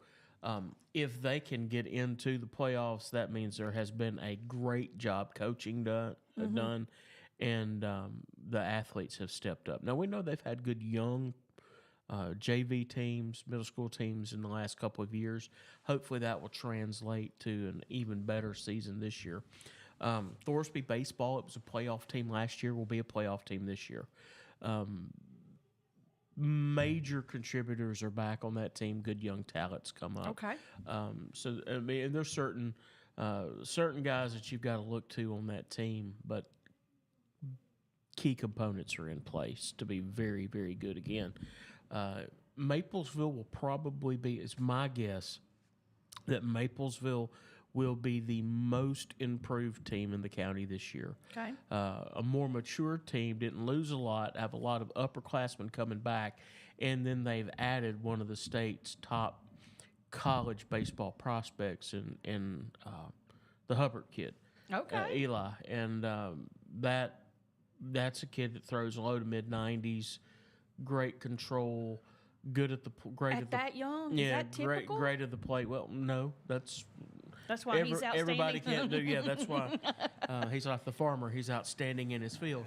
if they can get into the playoffs, that means there has been a great job coaching done, and the athletes have stepped up. Now, we know they've had good young JV teams, middle school teams in the last couple of years. Hopefully that will translate to an even better season this year. Thorsby baseball, it was a playoff team last year, will be a playoff team this year. Major contributors are back on that team. Good young talents come up. Okay. So I mean, there's certain guys that you've got to look to on that team, but key components are in place to be very, very good again. Maplesville will probably be, it's my guess, that Maplesville will be the most improved team in the county this year. Okay. A more mature team, didn't lose a lot, have a lot of upperclassmen coming back, and then they've added one of the state's top college baseball prospects in the Hubbard kid, Eli. And that's a kid that throws low to mid-90s, great control, good at the that young? Yeah, is that typical? great at the plate. Well, no, that's why he's outstanding. Everybody can't do. Yeah, that's why he's like the farmer. He's outstanding in his field.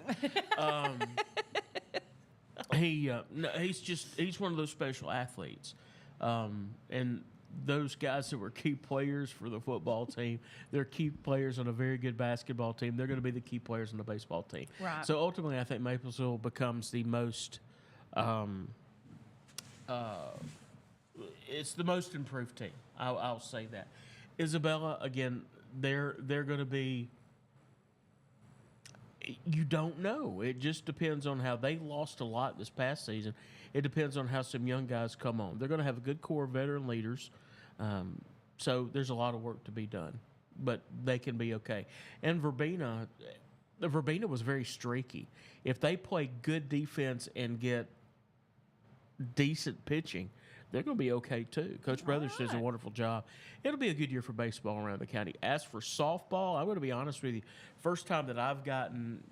He's one of those special athletes, and those guys that were key players for the football team, they're key players on a very good basketball team. They're going to be the key players on the baseball team. Right. So ultimately, I think Maplesville becomes the most. It's the most improved team. I'll say that. Isabella, again, they're going to be. You don't know. It just depends on how they lost a lot this past season. It depends on how some young guys come on. They're going to have a good core of veteran leaders. So there's a lot of work to be done, but they can be okay. And Verbena was very streaky. If they play good defense and get decent pitching, they're going to be okay too. Coach Brothers does a wonderful job. It'll be a good year for baseball around the county. As for softball, I'm going to be honest with you. First time that I've gotten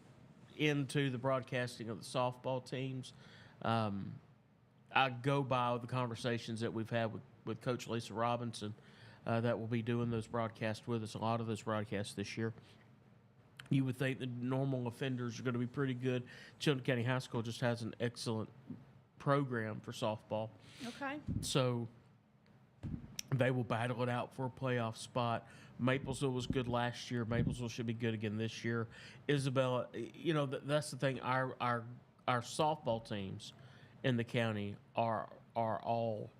into the broadcasting of the softball teams, I go by the conversations that we've had with Coach Lisa Robinson that will be doing those broadcasts with us, a lot of those broadcasts this year. You would think the normal offenders are going to be pretty good. Chilton County High School just has an excellent program for softball. Okay. So they will battle it out for a playoff spot. Maplesville was good last year. Maplesville should be good again this year. Isabella, that's the thing. Our softball teams in the county are all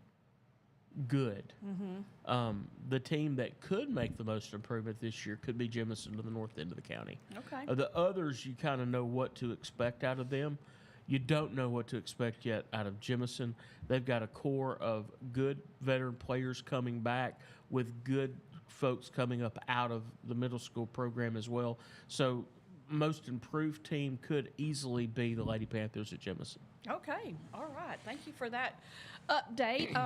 good. Mm-hmm. The team that could make the most improvement this year could be Jemison to the north end of the county. Okay. The others, you kind of know what to expect out of them. You don't know what to expect yet out of Jemison. They've got a core of good veteran players coming back with good folks coming up out of the middle school program as well. So most improved team could easily be the Lady Panthers at Jemison. Okay. All right. Thank you for that update.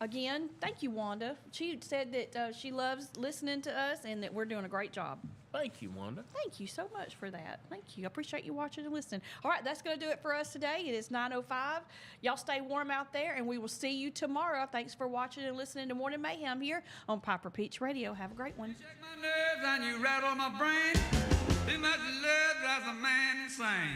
Again, thank you, Wanda. She said that she loves listening to us and that we're doing a great job. Thank you, Wanda. Thank you so much for that. Thank you. I appreciate you watching and listening. All right, that's going to do it for us today. It is 9:05. Y'all stay warm out there, and we will see you tomorrow. Thanks for watching and listening to Morning Mayhem here on Piper Peach Radio. Have a great one. You shake my nerves and you rattle my brain. Too much love drives a man insane.